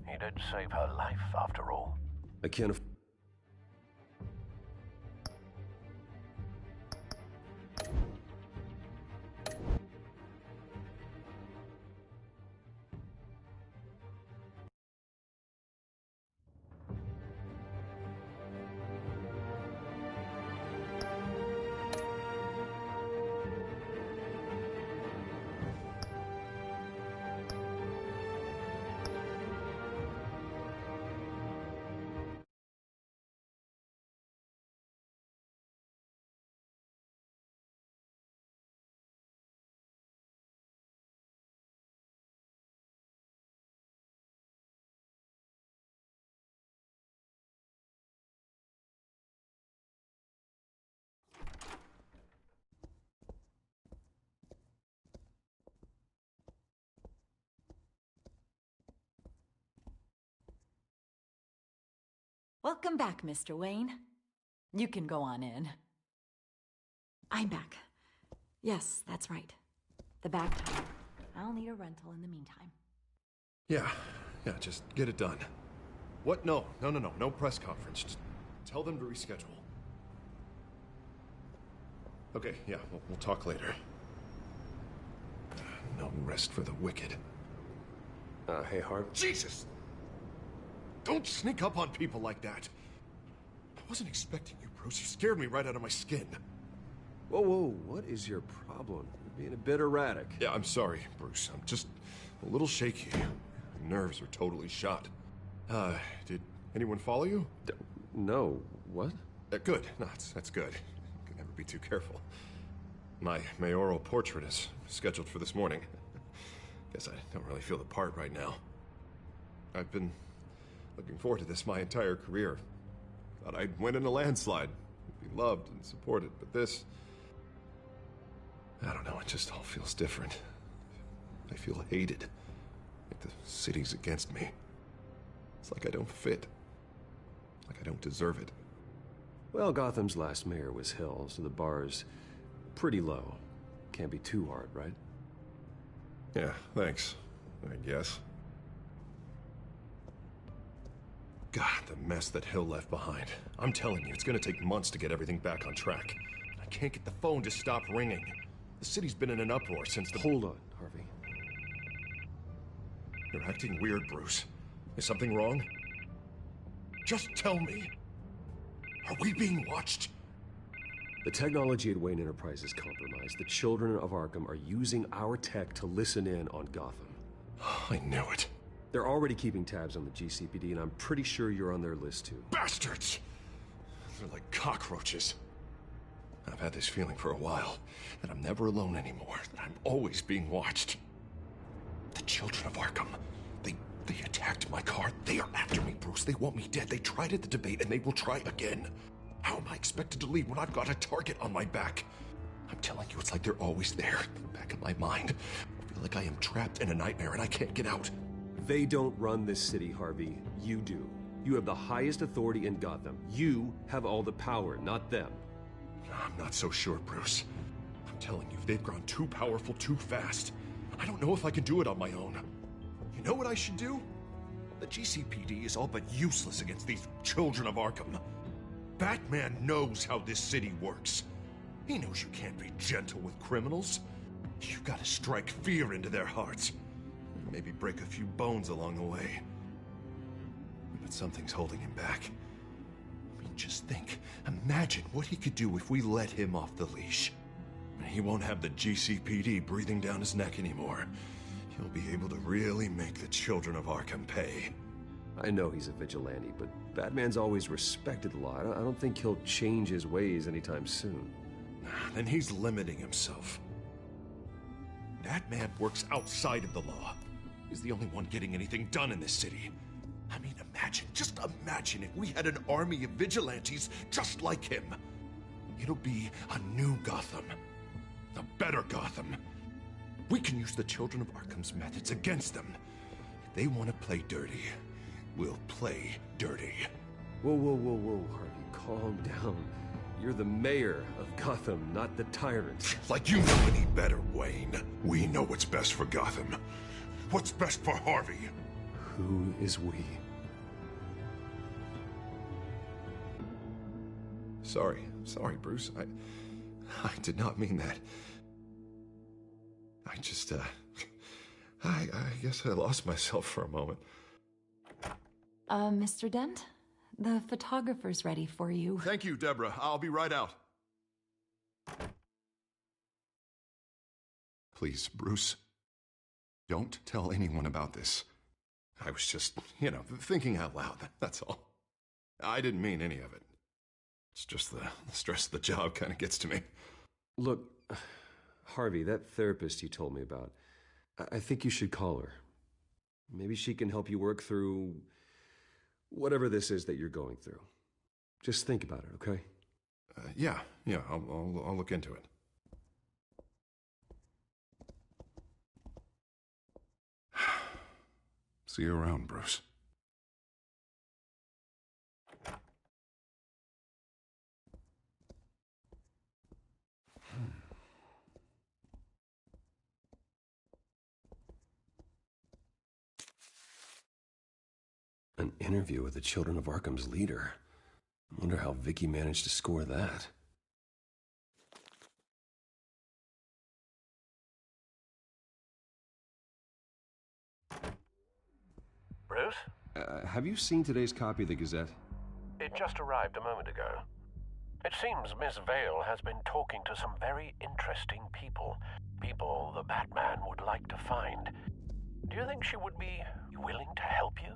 He did save her life, after all. I can't Welcome back, Mr. Wayne. You can go on in. I'm back. Yes, that's right. The back tire. I'll need a rental in the meantime. Yeah, just get it done. What? No press conference. Just tell them to reschedule. Okay, yeah, we'll talk later. No rest for the wicked. Hey, Harv. Jesus! Don't sneak up on people like that. I wasn't expecting you, Bruce. You scared me right out of my skin. Whoa, what is your problem? You're being a bit erratic. Yeah, I'm sorry, Bruce. I'm just a little shaky. My nerves are totally shot. Did anyone follow you? No. What? Good. No, that's good. Can never be too careful. My mayoral portrait is scheduled for this morning. Guess I don't really feel the part right now. I've been looking forward to this my entire career. Thought I'd win in a landslide, be loved and supported, but this... I don't know, it just all feels different. I feel hated. Like the city's against me. It's like I don't fit. Like I don't deserve it. Well, Gotham's last mayor was Hill, so the bar's pretty low. Can't be too hard, right? Yeah, thanks. I guess. God, the mess that Hill left behind. I'm telling you, it's gonna take months to get everything back on track. I can't get the phone to stop ringing. The city's been in an uproar since the... Hold on, Harvey. You're acting weird, Bruce. Is something wrong? Just tell me. Are we being watched? The technology at Wayne Enterprise is compromised. The Children of Arkham are using our tech to listen in on Gotham. I knew it. They're already keeping tabs on the GCPD, and I'm pretty sure you're on their list too. Bastards! They're like cockroaches. I've had this feeling for a while, that I'm never alone anymore, that I'm always being watched. The children of Arkham, they attacked my car. They are after me, Bruce. They want me dead. They tried at the debate, and they will try again. How am I expected to leave when I've got a target on my back? I'm telling you, it's like they're always there, in the back of my mind. I feel like I am trapped in a nightmare and I can't get out. They don't run this city, Harvey. You do. You have the highest authority in Gotham. You have all the power, not them. I'm not so sure, Bruce. I'm telling you, they've grown too powerful too fast. I don't know if I can do it on my own. You know what I should do? The GCPD is all but useless against these children of Arkham. Batman knows how this city works. He knows you can't be gentle with criminals. You gotta strike fear into their hearts. And maybe break a few bones along the way. But something's holding him back. I mean, just think. Imagine what he could do if we let him off the leash. He won't have the GCPD breathing down his neck anymore. He'll be able to really make the children of Arkham pay. I know he's a vigilante, but Batman's always respected the law. I don't think he'll change his ways anytime soon. Then he's limiting himself. That man works outside of the law. He's the only one getting anything done in this city. I mean, just imagine if we had an army of vigilantes just like him. It'll be a new Gotham. A better Gotham. We can use the children of Arkham's methods against them. If they want to play dirty, we'll play dirty. Whoa, Harvey, calm down. You're the mayor of Gotham, not the tyrant. Like you know any better, Wayne. We know what's best for Gotham. What's best for Harvey? Who is we? Sorry, Bruce. I did not mean that. I guess I lost myself for a moment. Mr. Dent? The photographer's ready for you. Thank you, Deborah. I'll be right out. Please, Bruce, don't tell anyone about this. I was just, thinking out loud, that's all. I didn't mean any of it. It's just the stress of the job kind of gets to me. Look, Harvey, that therapist you told me about, I think you should call her. Maybe she can help you work through whatever this is that you're going through. Just think about it, okay? Yeah, I'll look into it. See you around, Bruce. An interview with the Children of Arkham's leader. I wonder how Vicky managed to score that. Bruce? Have you seen today's copy of the Gazette? It just arrived a moment ago. It seems Miss Vale has been talking to some very interesting people. People the Batman would like to find. Do you think she would be willing to help you?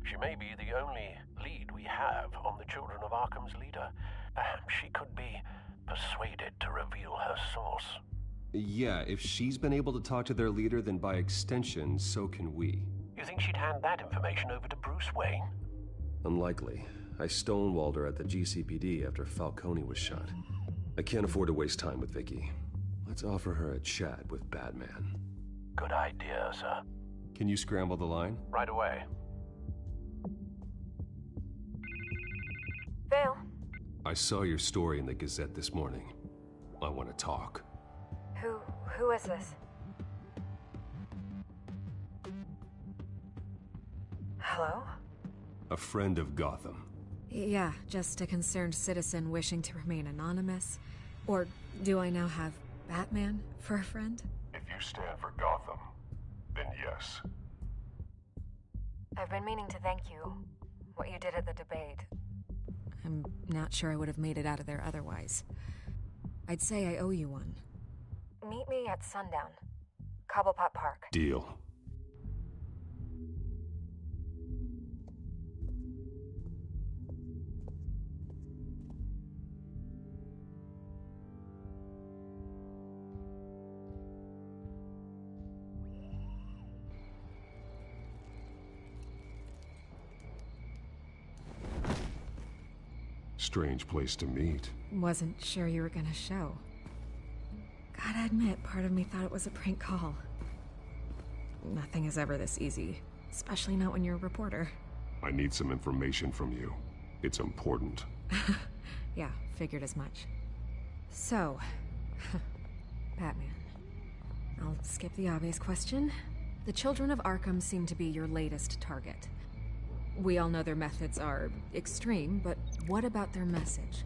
She may be the only lead we have on the Children of Arkham's leader. Perhaps she could be persuaded to reveal her source. Yeah, if she's been able to talk to their leader, then by extension, so can we. You think she'd hand that information over to Bruce Wayne? Unlikely. I stonewalled her at the GCPD after Falcone was shot. I can't afford to waste time with Vicky. Let's offer her a chat with Batman. Good idea, sir. Can you scramble the line? Right away. Vale. I saw your story in the Gazette this morning. I want to talk. Who is this? Hello? A friend of Gotham. Yeah, just a concerned citizen wishing to remain anonymous. Or do I now have Batman for a friend? If you stand for Gotham, then yes. I've been meaning to thank you. What you did at the debate. I'm not sure I would have made it out of there otherwise. I'd say I owe you one. Meet me at sundown. Cobblepot Park. Deal. Strange place to meet. Wasn't sure you were gonna show. Gotta admit, part of me thought it was a prank call. Nothing is ever this easy, especially not when you're a reporter. I need some information from you. It's important. Yeah, figured as much. So, Batman. I'll skip the obvious question. The Children of Arkham seem to be your latest target. We all know their methods are extreme, but what about their message?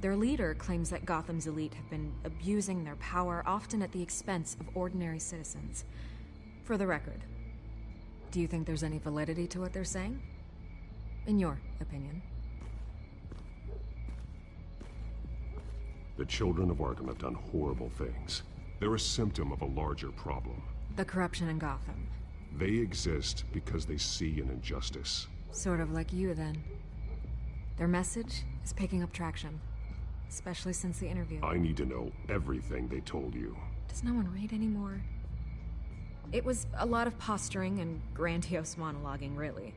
Their leader claims that Gotham's elite have been abusing their power, often at the expense of ordinary citizens. For the record, do you think there's any validity to what they're saying? In your opinion? The Children of Arkham have done horrible things. They're a symptom of a larger problem. The corruption in Gotham. They exist because they see an injustice. Sort of like you, then. Their message is picking up traction. Especially since the interview. I need to know everything they told you. Does no one read anymore? It was a lot of posturing and grandiose monologuing, really.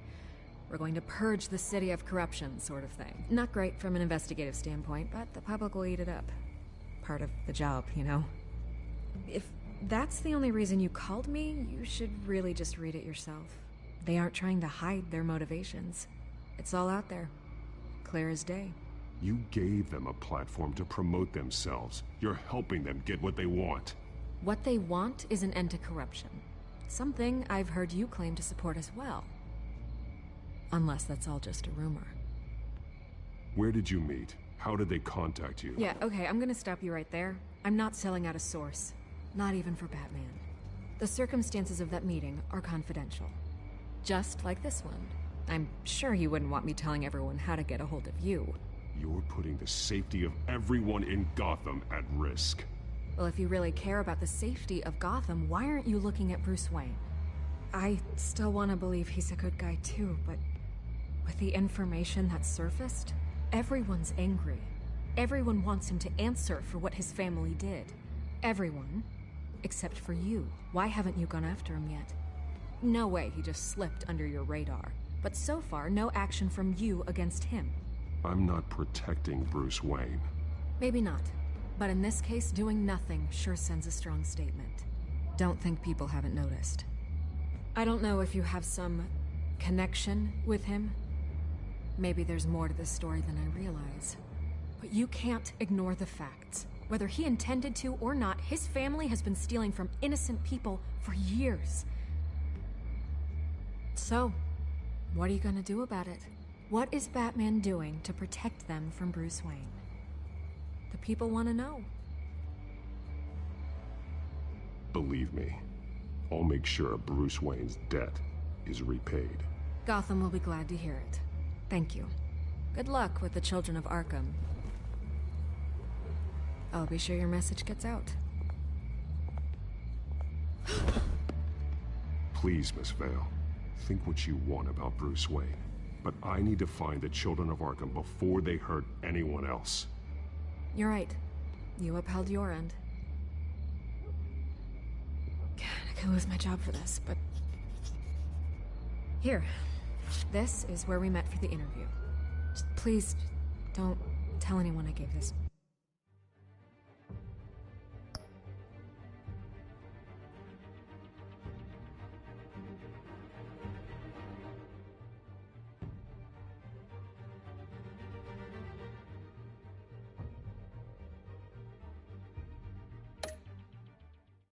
We're going to purge the city of corruption, sort of thing. Not great from an investigative standpoint, but the public will eat it up. Part of the job, you know? If that's the only reason you called me, you should really just read it yourself. They aren't trying to hide their motivations. It's all out there. Clear as day. You gave them a platform to promote themselves. You're helping them get what they want. What they want is an end to corruption. Something I've heard you claim to support as well. Unless that's all just a rumor. Where did you meet? How did they contact you? Yeah, okay, I'm gonna stop you right there. I'm not selling out a source. Not even for Batman. The circumstances of that meeting are confidential. Just like this one. I'm sure you wouldn't want me telling everyone how to get a hold of you. You're putting the safety of everyone in Gotham at risk. Well, if you really care about the safety of Gotham, why aren't you looking at Bruce Wayne? I still want to believe he's a good guy too, but with the information that surfaced, everyone's angry. Everyone wants him to answer for what his family did. Everyone, except for you. Why haven't you gone after him yet? No way he just slipped under your radar. But so far, no action from you against him. I'm not protecting Bruce Wayne. Maybe not. But in this case, doing nothing sure sends a strong statement. Don't think people haven't noticed. I don't know if you have some connection with him. Maybe there's more to this story than I realize. But you can't ignore the facts. Whether he intended to or not, his family has been stealing from innocent people for years. So, what are you gonna do about it? What is Batman doing to protect them from Bruce Wayne? The people want to know. Believe me, I'll make sure Bruce Wayne's debt is repaid. Gotham will be glad to hear it. Thank you. Good luck with the Children of Arkham. I'll be sure your message gets out. Please, Miss Vale, think what you want about Bruce Wayne. But I need to find the Children of Arkham before they hurt anyone else. You're right. You upheld your end. God, I could lose my job for this, but... Here. This is where we met for the interview. Just please, don't tell anyone I gave this.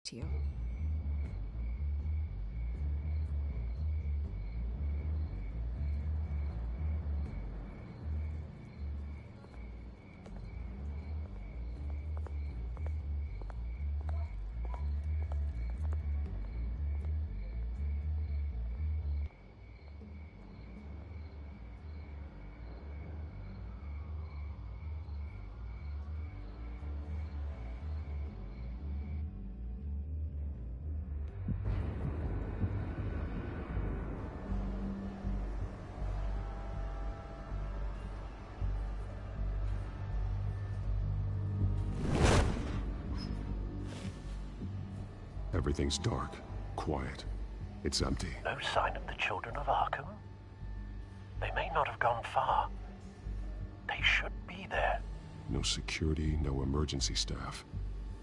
To you. Everything's dark, quiet. It's empty. No sign of the Children of Arkham? They may not have gone far. They should be there. No security, no emergency staff.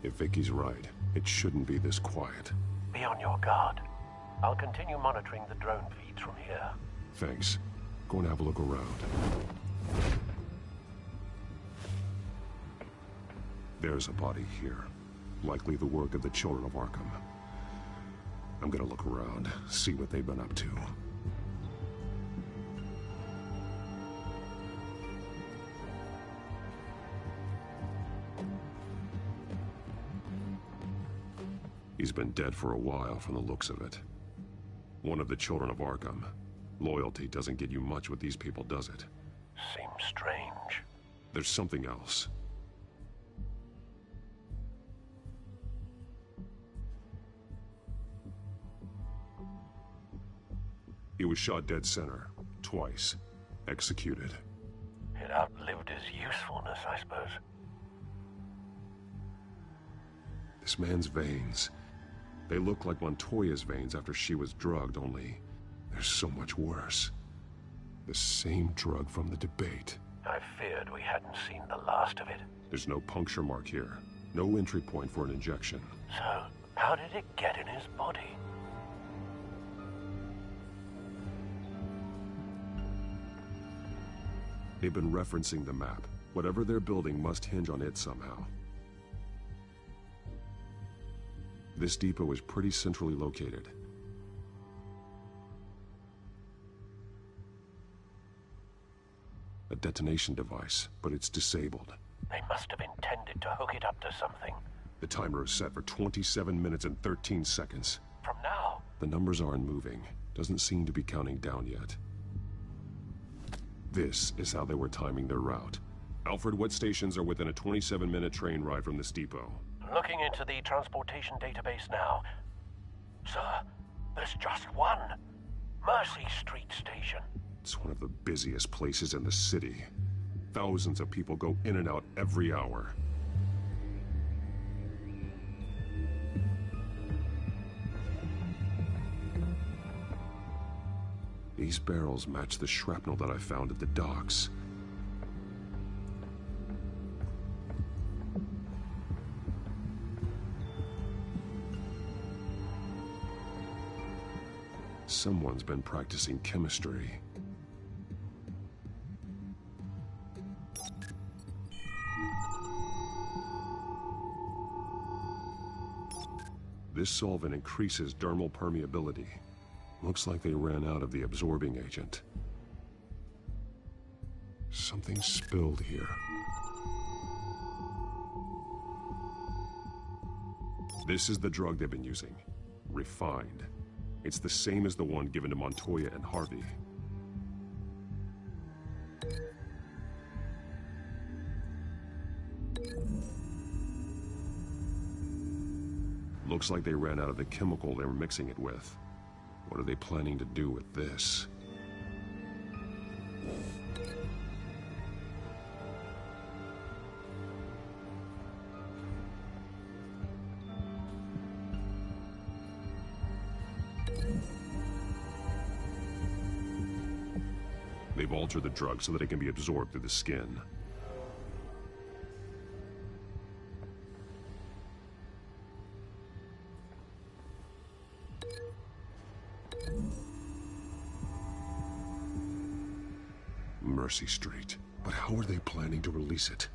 If Vicky's right, it shouldn't be this quiet. Be on your guard. I'll continue monitoring the drone feeds from here. Thanks. Go and have a look around. There's a body here. Likely the work of the Children of Arkham. I'm gonna look around, see what they've been up to. He's been dead for a while from the looks of it. One of the Children of Arkham. Loyalty doesn't get you much with these people, does it? Seems strange. There's something else. He was shot dead center, twice. Executed. It outlived his usefulness, I suppose. This man's veins. They look like Montoya's veins after she was drugged, only they're so much worse. The same drug from the debate. I feared we hadn't seen the last of it. There's no puncture mark here. No entry point for an injection. So, how did it get in his body? They've been referencing the map. Whatever they're building must hinge on it somehow. This depot is pretty centrally located. A detonation device, but it's disabled. They must have intended to hook it up to something. The timer is set for 27 minutes and 13 seconds. From now? The numbers aren't moving. Doesn't seem to be counting down yet. This is how they were timing their route. Alfred, what stations are within a 27-minute train ride from this depot? Looking into the transportation database now. Sir, there's just one. Mercy Street Station. It's one of the busiest places in the city. Thousands of people go in and out every hour. These barrels match the shrapnel that I found at the docks. Someone's been practicing chemistry. This solvent increases dermal permeability. Looks like they ran out of the absorbing agent. Something spilled here. This is the drug they've been using. Refined. It's the same as the one given to Montoya and Harvey. Looks like they ran out of the chemical they were mixing it with. What are they planning to do with this? They've altered the drug so that it can be absorbed through the skin. Mercy Street. But how are they planning to release it?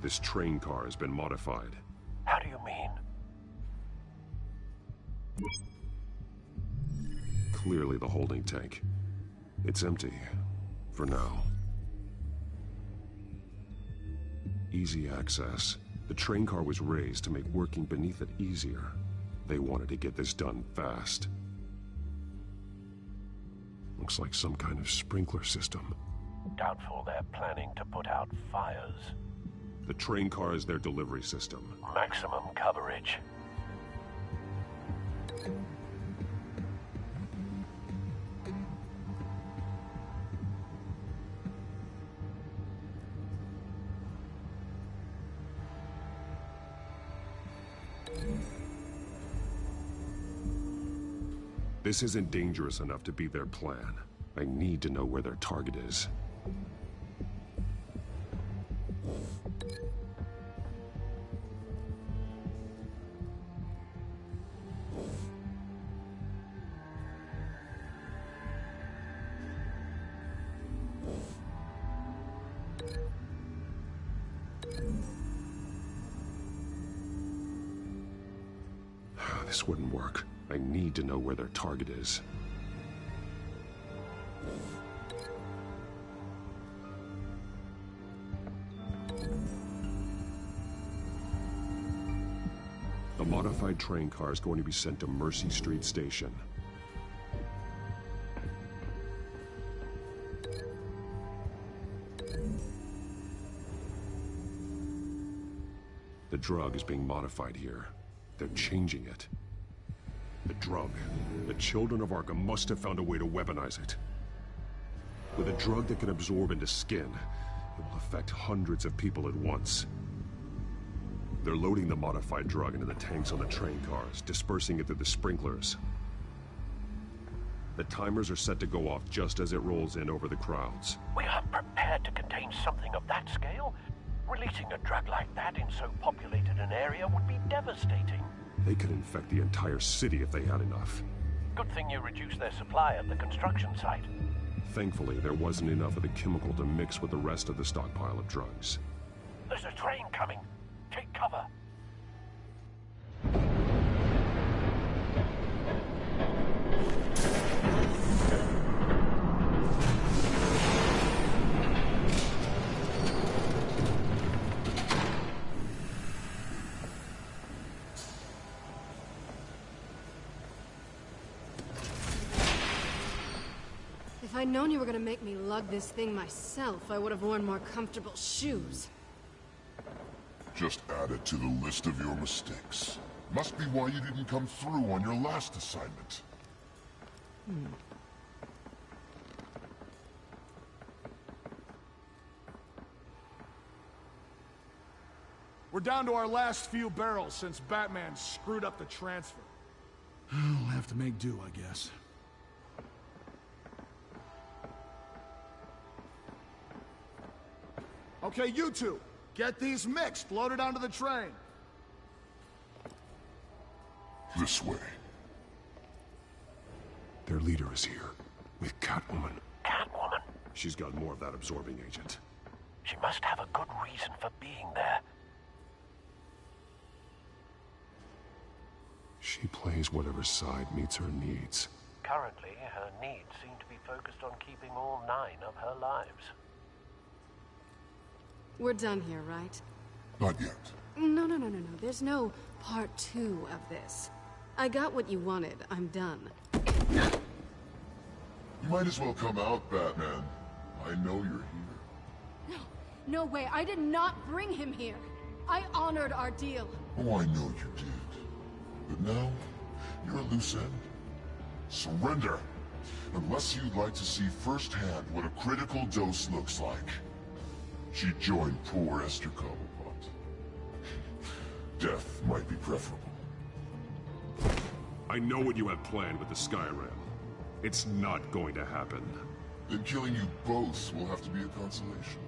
This train car has been modified. How do you mean? Clearly the holding tank. It's empty. For now. Easy access. The train car was raised to make working beneath it easier. They wanted to get this done fast. Looks like some kind of sprinkler system. Doubtful they're planning to put out fires. The train car is their delivery system. Maximum coverage. This isn't dangerous enough to be their plan. I need to know where their target is. This wouldn't work. I need to know where their target is. The modified train car is going to be sent to Mercy Street Station. The drug is being modified here. They're changing it. The drug. The children of Arkham must have found a way to weaponize it. With a drug that can absorb into skin, it will affect hundreds of people at once. They're loading the modified drug into the tanks on the train cars, dispersing it through the sprinklers. The timers are set to go off just as it rolls in over the crowds. We aren't prepared to contain something of that scale. Releasing a drug like that in so populated an area would be devastating. They could infect the entire city if they had enough. Good thing you reduced their supply at the construction site. Thankfully, there wasn't enough of the chemical to mix with the rest of the stockpile of drugs. There's a train coming. Take cover. If I'd known you were gonna make me lug this thing myself, I would have worn more comfortable shoes. Just add it to the list of your mistakes. Must be why you didn't come through on your last assignment. We're down to our last few barrels since Batman screwed up the transfer. We'll have to make do, I guess. Okay, you two, get these mixed, loaded onto the train. This way. Their leader is here, with Catwoman. Catwoman? She's got more of that absorbing agent. She must have a good reason for being there. She plays whatever side meets her needs. Currently, her needs seem to be focused on keeping all 9 of her lives. We're done here, right? Not yet. No. There's no part 2 of this. I got what you wanted. I'm done. You might as well come out, Batman. I know you're here. No way. I did not bring him here. I honored our deal. Oh, I know you did. But now, you're a loose end. Surrender! Unless you'd like to see firsthand what a critical dose looks like. She joined poor Esther Cobblepot. Death might be preferable. I know what you had planned with the Skyrim. It's not going to happen. Then killing you both will have to be a consolation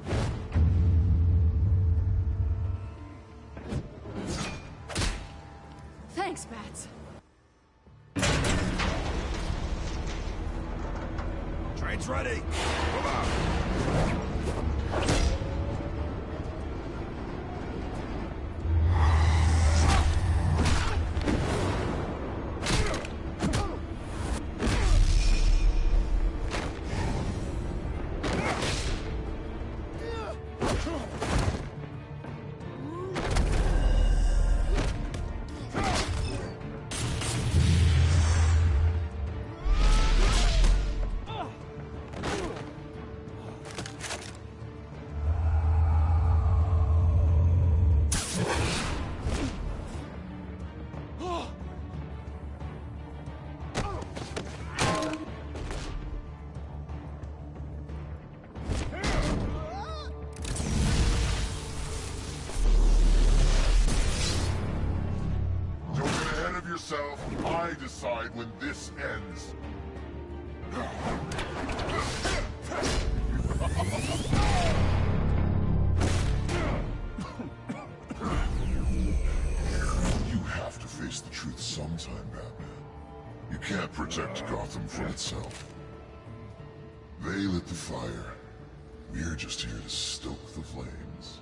prize. Thanks, Bats. Train's ready! Move out! yourself. I decide when this ends. You have to face the truth sometime, Batman. You can't protect Gotham from itself. They lit the fire. We're just here to stoke the flames.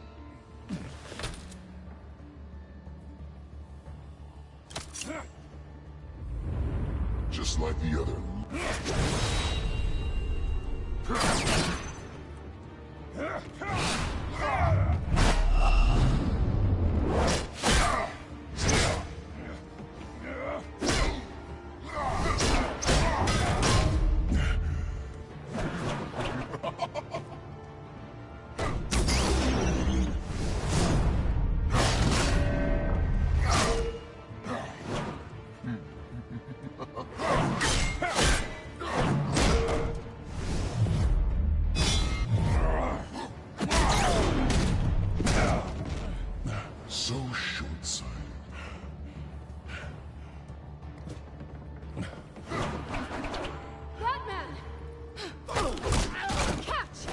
Just like the other. So short-sighted. Batman! Catch!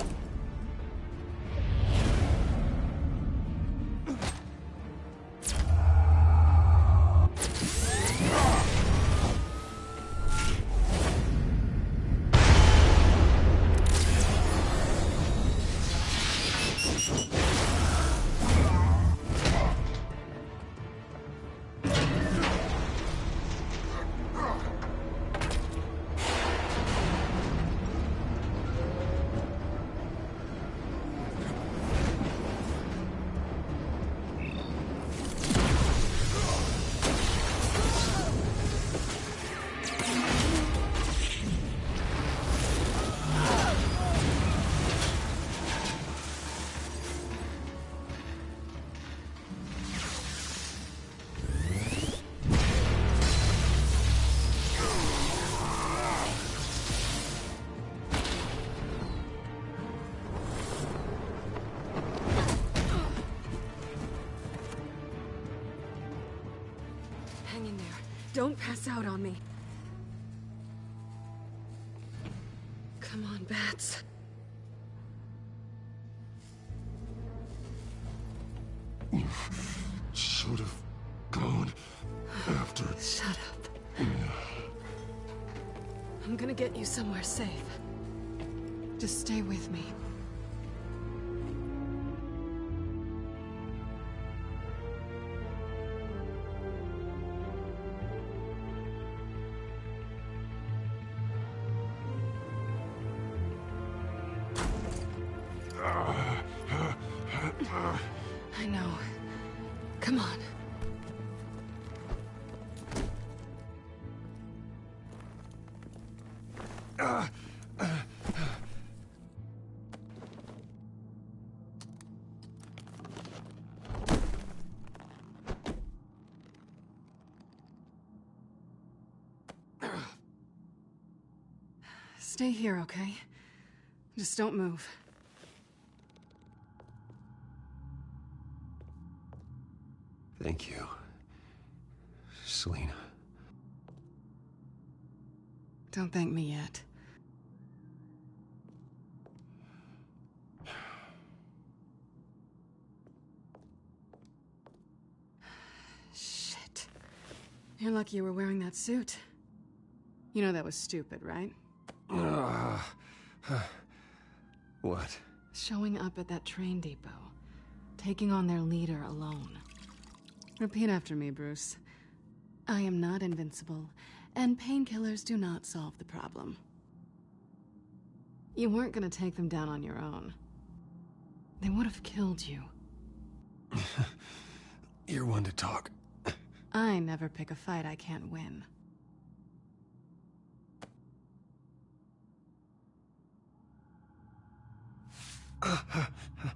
Hang in there. Don't pass out on me. Come on, Bats. You should have gone after. Shut up. I'm gonna get you somewhere safe. Just stay with me. I know. Come on. Stay here, okay? Just don't move. Thank you, Selina. Don't thank me yet. Shit. You're lucky you were wearing that suit. You know that was stupid, right? What? Showing up at that train depot. Taking on their leader alone. Repeat after me, Bruce. I am not invincible, and painkillers do not solve the problem. You weren't gonna take them down on your own. They would have killed you. You're one to talk. I never pick a fight I can't win.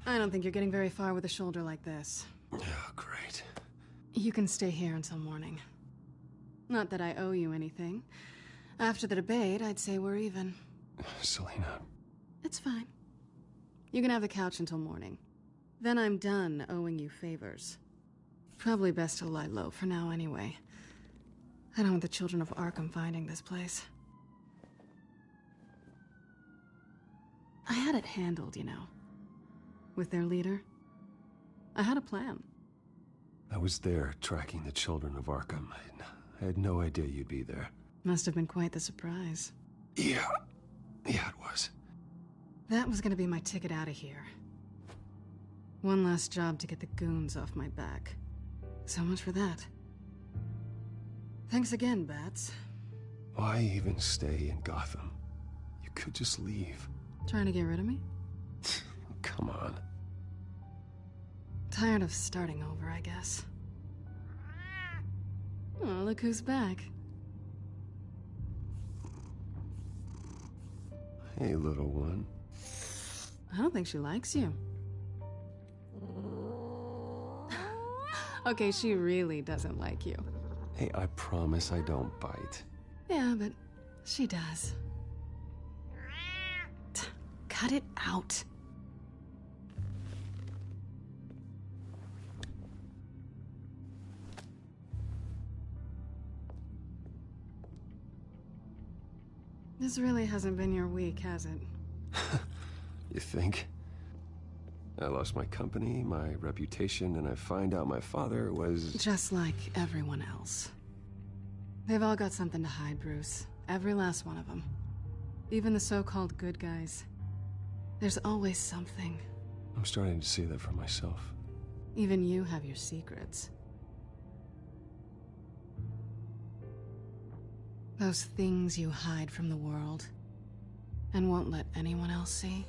I don't think you're getting very far with a shoulder like this. Oh, great. You can stay here until morning. Not that I owe you anything. After the debate, I'd say we're even. Selina. It's fine. You can have the couch until morning. Then I'm done owing you favors. Probably best to lie low for now anyway. I don't want the children of Arkham finding this place. I had it handled, you know. With their leader. I had a plan. I was there tracking the children of Arkham. I had no idea you'd be there. Must have been quite the surprise. Yeah, it was. That was gonna be my ticket out of here. One last job to get the goons off my back. So much for that. Thanks again, Bats. Why even stay in Gotham? You could just leave. Trying to get rid of me? Come on. Tired of starting over, I guess. Oh, look who's back. Hey, little one. I don't think she likes you. Okay, she really doesn't like you. Hey, I promise I don't bite. Yeah, but she does. Cut it out. This really hasn't been your week, has it? You think? I lost my company, my reputation, and I find out my father was... Just like everyone else. They've all got something to hide, Bruce. Every last one of them. Even the so-called good guys. There's always something. I'm starting to see that for myself. Even you have your secrets. Those things you hide from the world and won't let anyone else see.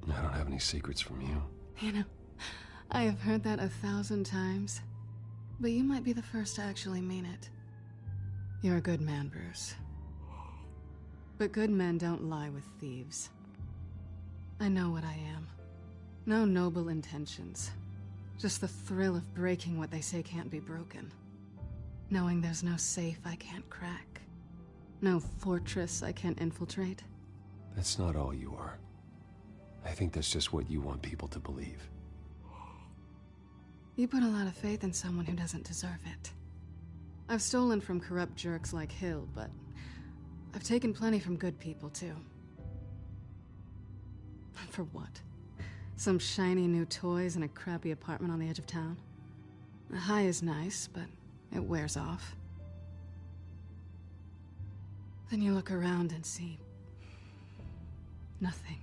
I don't have any secrets from you. You know, I have heard that 1,000 times, but you might be the first to actually mean it. You're a good man, Bruce. But good men don't lie with thieves. I know what I am. No noble intentions. Just the thrill of breaking what they say can't be broken. Knowing there's no safe I can't crack. No fortress I can't infiltrate. That's not all you are. I think that's just what you want people to believe. You put a lot of faith in someone who doesn't deserve it. I've stolen from corrupt jerks like Hill, but I've taken plenty from good people, too. For what? Some shiny new toys and a crappy apartment on the edge of town? The high is nice, but it wears off. Then you look around and see... nothing.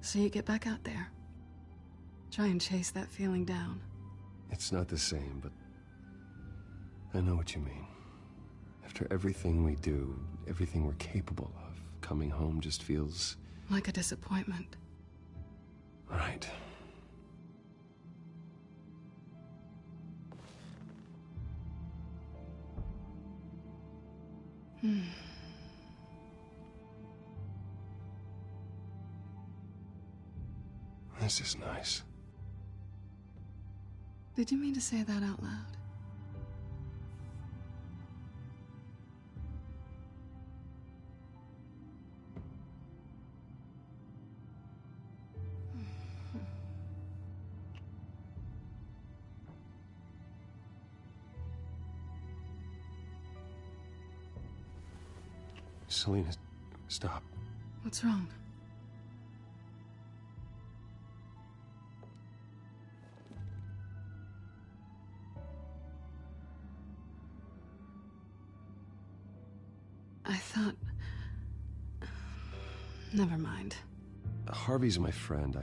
So you get back out there. Try and chase that feeling down. It's not the same, but... I know what you mean. After everything we do, everything we're capable of, coming home just feels... like a disappointment. Right. This is nice. Did you mean to say that out loud? Selina, stop. What's wrong? I thought... Never mind. Harvey's my friend.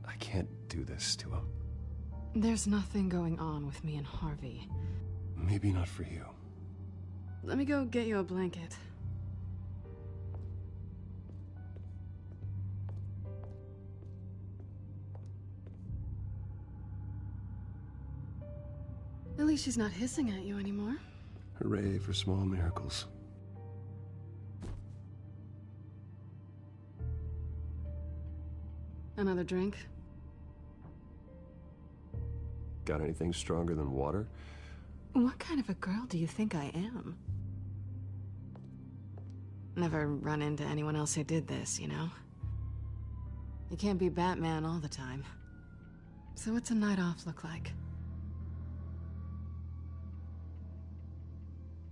I can't do this to him. There's nothing going on with me and Harvey. Maybe not for you. Let me go get you a blanket. At least she's not hissing at you anymore. Hooray for small miracles. Another drink? Got anything stronger than water? What kind of a girl do you think I am? Never run into anyone else who did this, you know? You can't be Batman all the time. So what's a night off look like?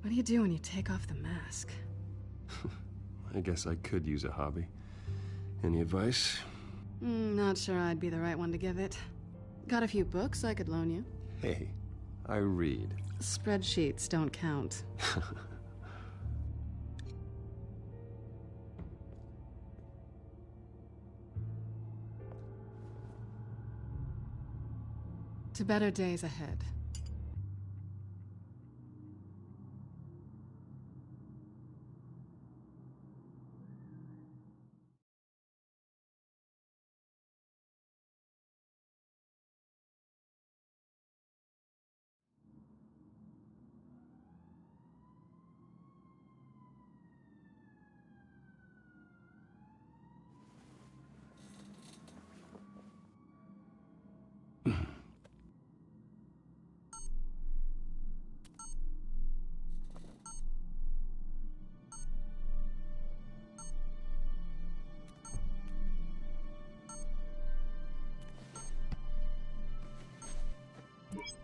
What do you do when you take off the mask? I guess I could use a hobby. Any advice? Not sure I'd be the right one to give it. Got a few books I could loan you. Hey, I read. Spreadsheets don't count. To better days ahead.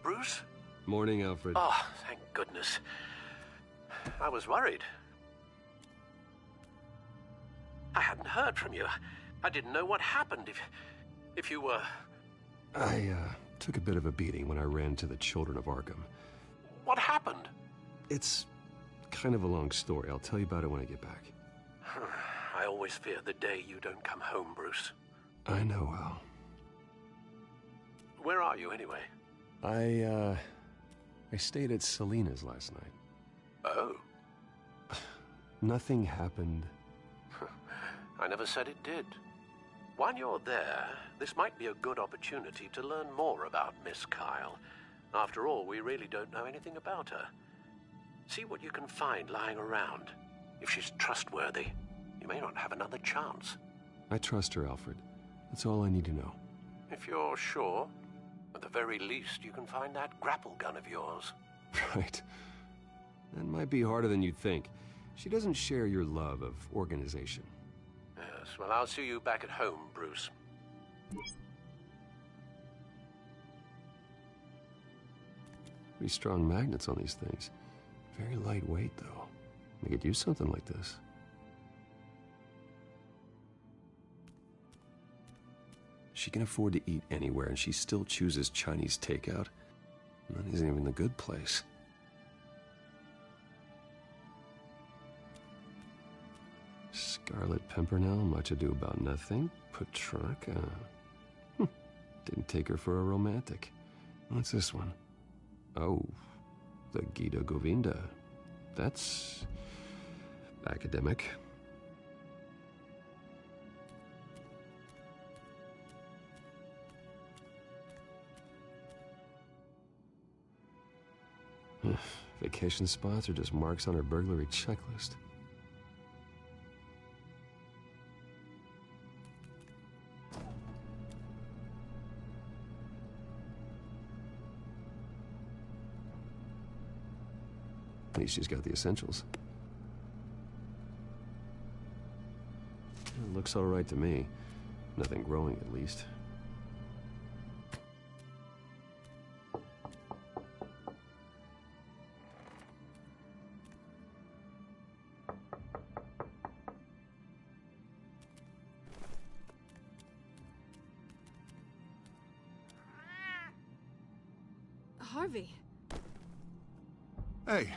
Bruce? Morning, Alfred. Oh, thank goodness. I was worried. I hadn't heard from you. I didn't know what happened if you were... I took a bit of a beating when I ran to the Children of Arkham. What happened? It's kind of a long story. I'll tell you about it when I get back. I always fear the day you don't come home, Bruce. I know, Al. Where are you, anyway? I stayed at Selena's last night. Oh. Nothing happened. I never said it did. While you're there, this might be a good opportunity to learn more about Miss Kyle. After all, we really don't know anything about her. See what you can find lying around. If she's trustworthy, you may not have another chance. I trust her, Alfred. That's all I need to know. If you're sure, at the very least, you can find that grapple gun of yours. Right. That might be harder than you'd think. She doesn't share your love of organization. Yes, well, I'll see you back at home, Bruce. Pretty strong magnets on these things. Very lightweight, though. We could use something like this. She can afford to eat anywhere, and she still chooses Chinese takeout. That isn't even the good place. Scarlet Pimpernel, Much Ado About Nothing, Petrarca. Didn't take her for a romantic. What's this one? Oh, the Gita Govinda. That's academic. Vacation spots are just marks on her burglary checklist. At least she's got the essentials. It looks all right to me. Nothing growing, at least. Harvey. Hey,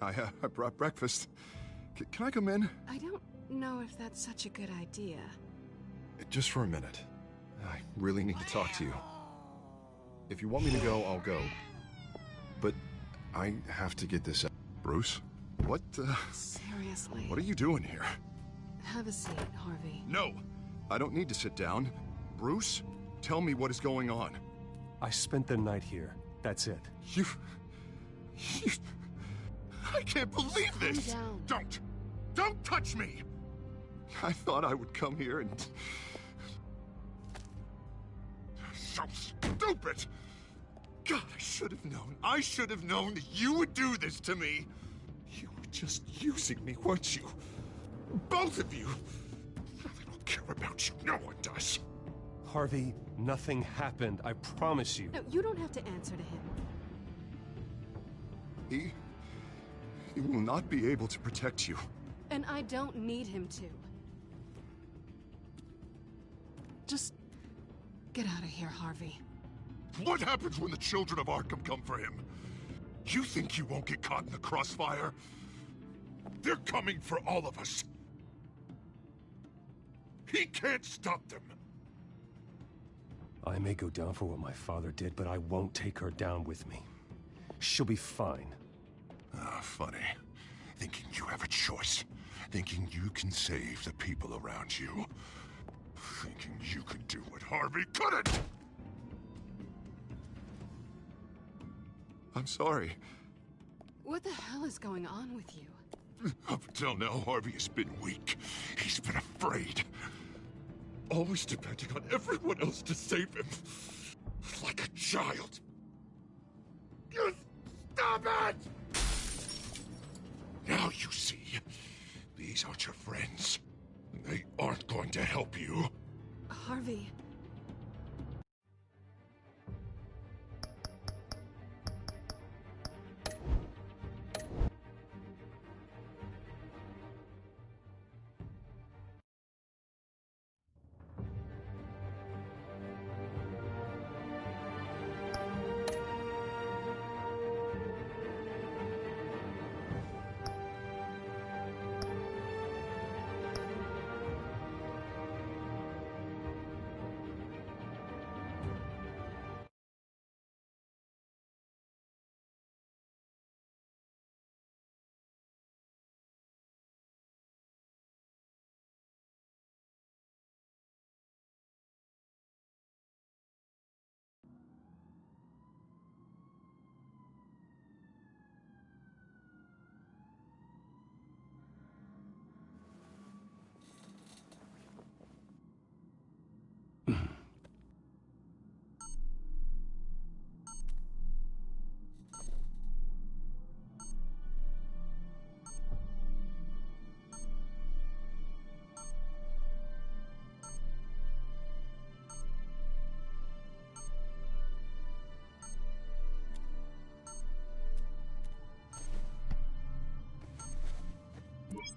I brought breakfast. Can I come in? I don't know if that's such a good idea. Just for a minute. I really need to talk to you. If you want me to go, I'll go. But I have to get this out. Bruce? What, Seriously. What are you doing here? Have a seat, Harvey. No! I don't need to sit down. Bruce, tell me what is going on. I spent the night here. That's it. You... I can't believe this! Calm down. Don't touch me! I thought I would come here and... So stupid! God, I should have known that you would do this to me! You were just using me, weren't you? Both of you! I don't care about you, no one does. Harvey, nothing happened, I promise you. No, you don't have to answer to him. He will not be able to protect you. And I don't need him to. Just get out of here, Harvey. What happens when the children of Arkham come for him? You think you won't get caught in the crossfire? They're coming for all of us. He can't stop them. I may go down for what my father did, but I won't take her down with me. She'll be fine. Ah, funny. Thinking you have a choice. Thinking you can save the people around you. Thinking you can do what Harvey couldn't! I'm sorry. What the hell is going on with you? Up until now, Harvey has been weak. He's been afraid. Always depending on everyone else to save him. Like a child. You stop it! Now you see. These aren't your friends. They aren't going to help you. Harvey.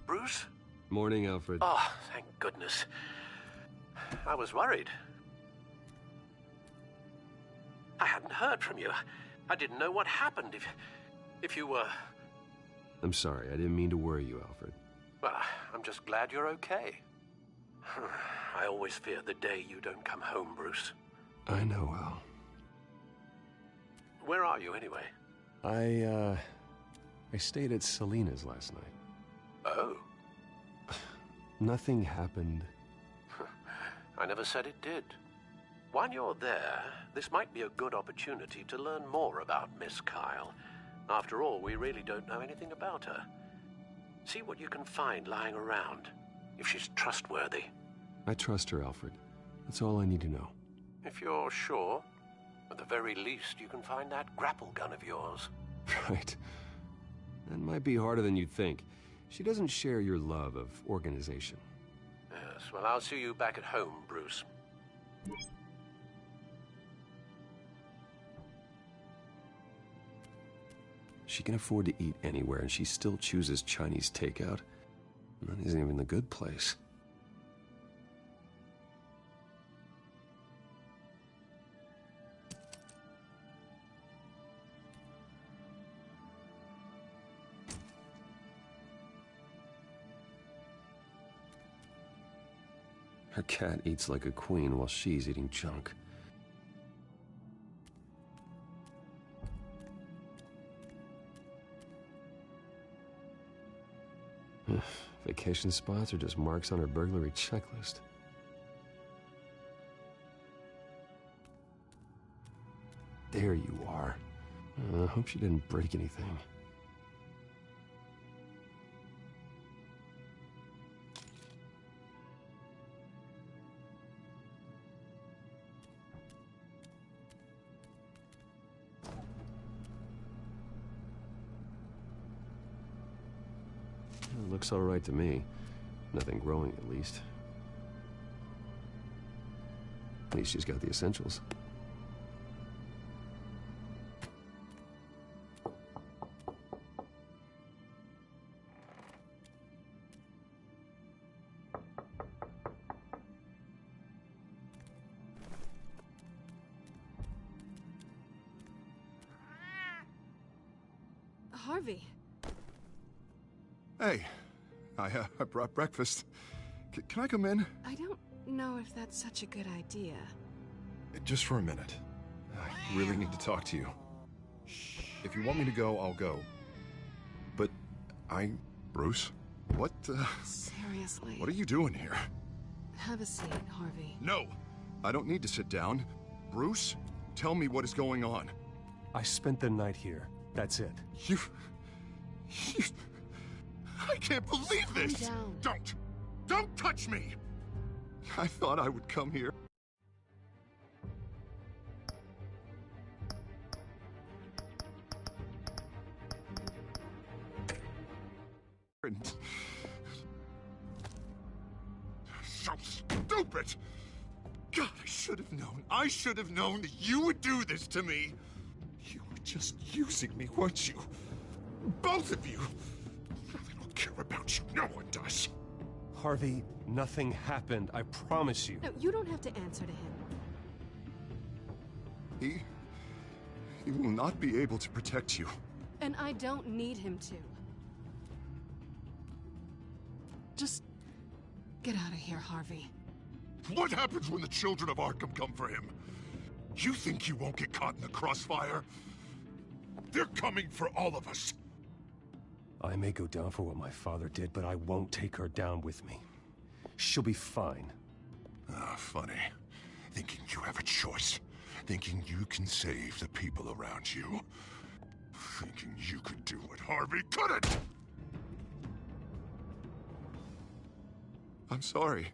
Bruce? Morning, Alfred. Oh, thank goodness. I was worried. I hadn't heard from you. I didn't know what happened if you were... I'm sorry, I didn't mean to worry you, Alfred. Well, I'm just glad you're okay. I always fear the day you don't come home, Bruce. I know, Al. Where are you, anyway? I stayed at Selena's last night. Oh. Nothing happened. I never said it did. While you're there, this might be a good opportunity to learn more about Miss Kyle. After all, we really don't know anything about her. See what you can find lying around, if she's trustworthy. I trust her, Alfred. That's all I need to know. If you're sure, at the very least, you can find that grapple gun of yours. Right. That might be harder than you'd think. She doesn't share your love of organization. Yes, well, I'll see you back at home, Bruce. She can afford to eat anywhere, and she still chooses Chinese takeout. And that isn't even the good place. Her cat eats like a queen while she's eating junk. Vacation spots are just marks on her burglary checklist. There you are. I hope she didn't break anything. Looks all right to me. Nothing growing, at least. At least she's got the essentials. Harvey. Hey, I brought breakfast. Can I come in? I don't know if that's such a good idea. Just for a minute. I really need to talk to you. If you want me to go, I'll go. But Bruce? What, Seriously. What are you doing here? Have a seat, Harvey. No! I don't need to sit down. Bruce, tell me what is going on. I spent the night here. That's it. You... I can't believe this! Calm down. Don't touch me! I thought I would come here. So stupid! God, I should have known. I should have known that you would do this to me. You were just using me, weren't you? Both of you. I don't care about you. No one does. Harvey, nothing happened. I promise you. No, you don't have to answer to him. He will not be able to protect you. And I don't need him to. Just get out of here, Harvey. What happens when the children of Arkham come for him? You think you won't get caught in the crossfire? They're coming for all of us. I may go down for what my father did, but I won't take her down with me. She'll be fine. Ah, funny. Thinking you have a choice. Thinking you can save the people around you. Thinking you could do what Harvey couldn't! I'm sorry.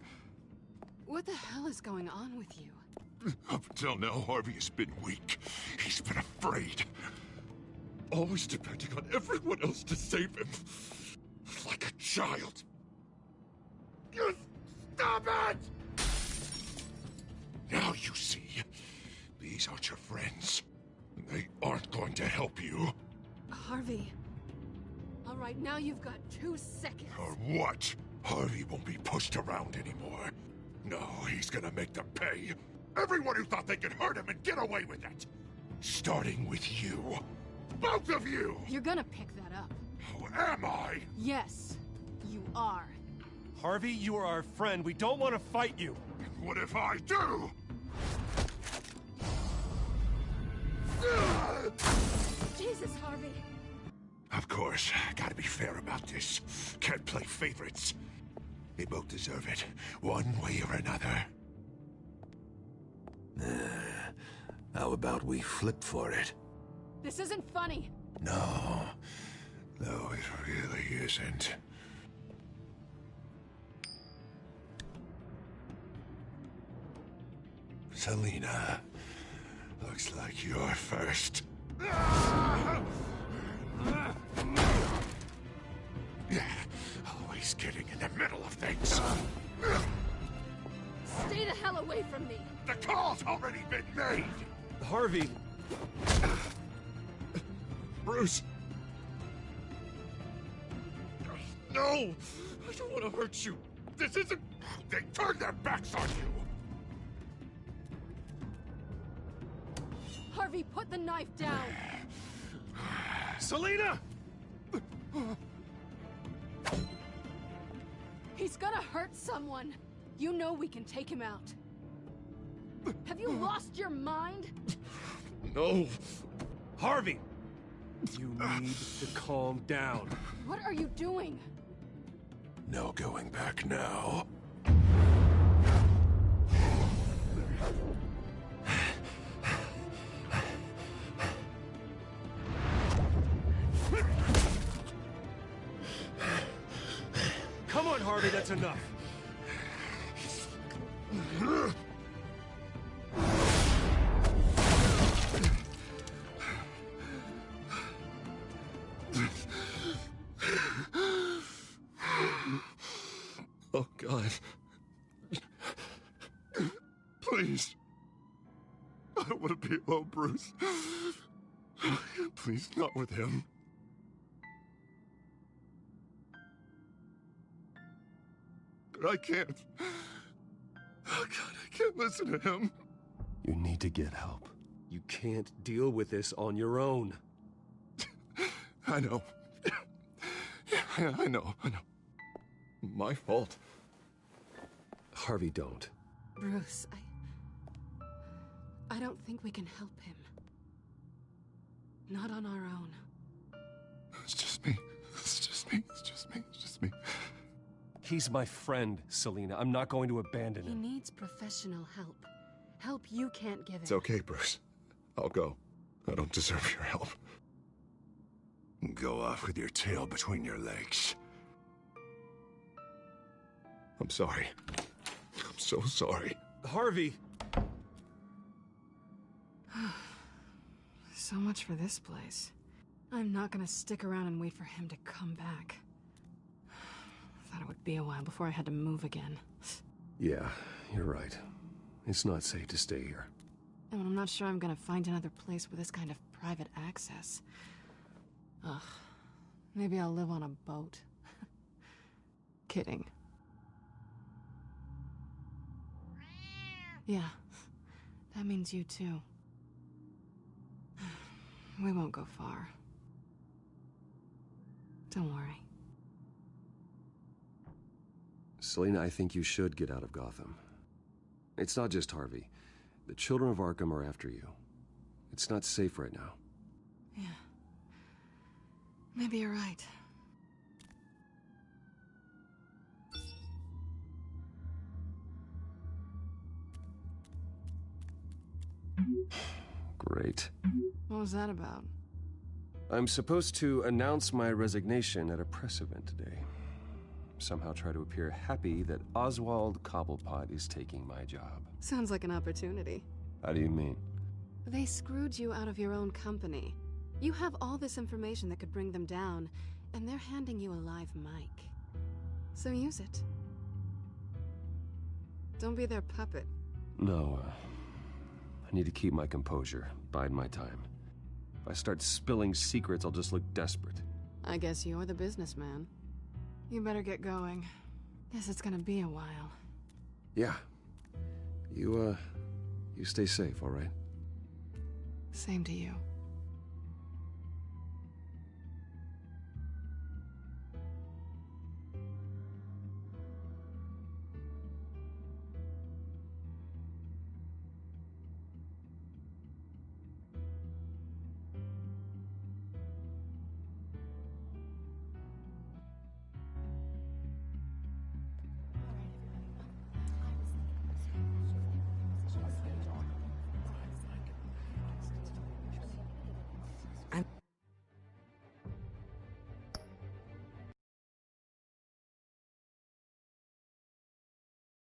What the hell is going on with you? Up until now, Harvey has been weak. He's been afraid. Always depending on everyone else to save him. Like a child. You stop it! Now you see. These aren't your friends. They aren't going to help you. Harvey. All right, now you've got 2 seconds. Or what? Harvey won't be pushed around anymore. No, he's gonna make them pay. Everyone who thought they could hurt him and get away with it. Starting with you. Both of you! You're gonna pick that up. Who am I? Yes, you are. Harvey, you are our friend. We don't want to fight you. And what if I do? Jesus, Harvey. Of course, gotta be fair about this. Can't play favorites. They both deserve it, one way or another. How about we flip for it? This isn't funny. No, it really isn't. Selina, looks like you're first. Always getting in the middle of things. Stay the hell away from me. The call's already been made. Harvey. Bruce. No! I don't want to hurt you. This isn't... They turned their backs on you. Harvey, put the knife down. Selina! He's gonna hurt someone. You know we can take him out. Have you lost your mind? No. Harvey! You need to calm down. What are you doing? No going back now. Come on, Harvey, that's enough. Oh, God. Please. I don't want to be alone, Bruce. Please, not with him. But I can't. Oh, God, I can't listen to him. You need to get help. You can't deal with this on your own. I know. Yeah, I know. My fault. Harvey, don't. Bruce, I don't think we can help him. Not on our own. It's just me. He's my friend, Selina. I'm not going to abandon He him. needs professional help. Help you can't give him. It's okay, Bruce. I'll go. I don't deserve your help. Go off with your tail between your legs. I'm sorry. I'm so sorry. Harvey! So much for this place. I'm not gonna stick around and wait for him to come back. Thought it would be a while before I had to move again. Yeah, you're right. It's not safe to stay here. And I'm not sure I'm gonna find another place with this kind of private access. Ugh. Maybe I'll live on a boat. Kidding. Yeah. That means you too. We won't go far. Don't worry. Selina, I think you should get out of Gotham. It's not just Harvey. The children of Arkham are after you. It's not safe right now. Yeah. Maybe you're right. Great. What was that about? I'm supposed to announce my resignation at a press event today. Somehow try to appear happy that Oswald Cobblepot is taking my job. Sounds like an opportunity. How do you mean? They screwed you out of your own company. You have all this information that could bring them down, and they're handing you a live mic. So use it. Don't be their puppet. No, I need to keep my composure, bide my time. If I start spilling secrets, I'll just look desperate. I guess you're the businessman. You better get going. Guess it's gonna be a while. Yeah. You stay safe, all right? Same to you.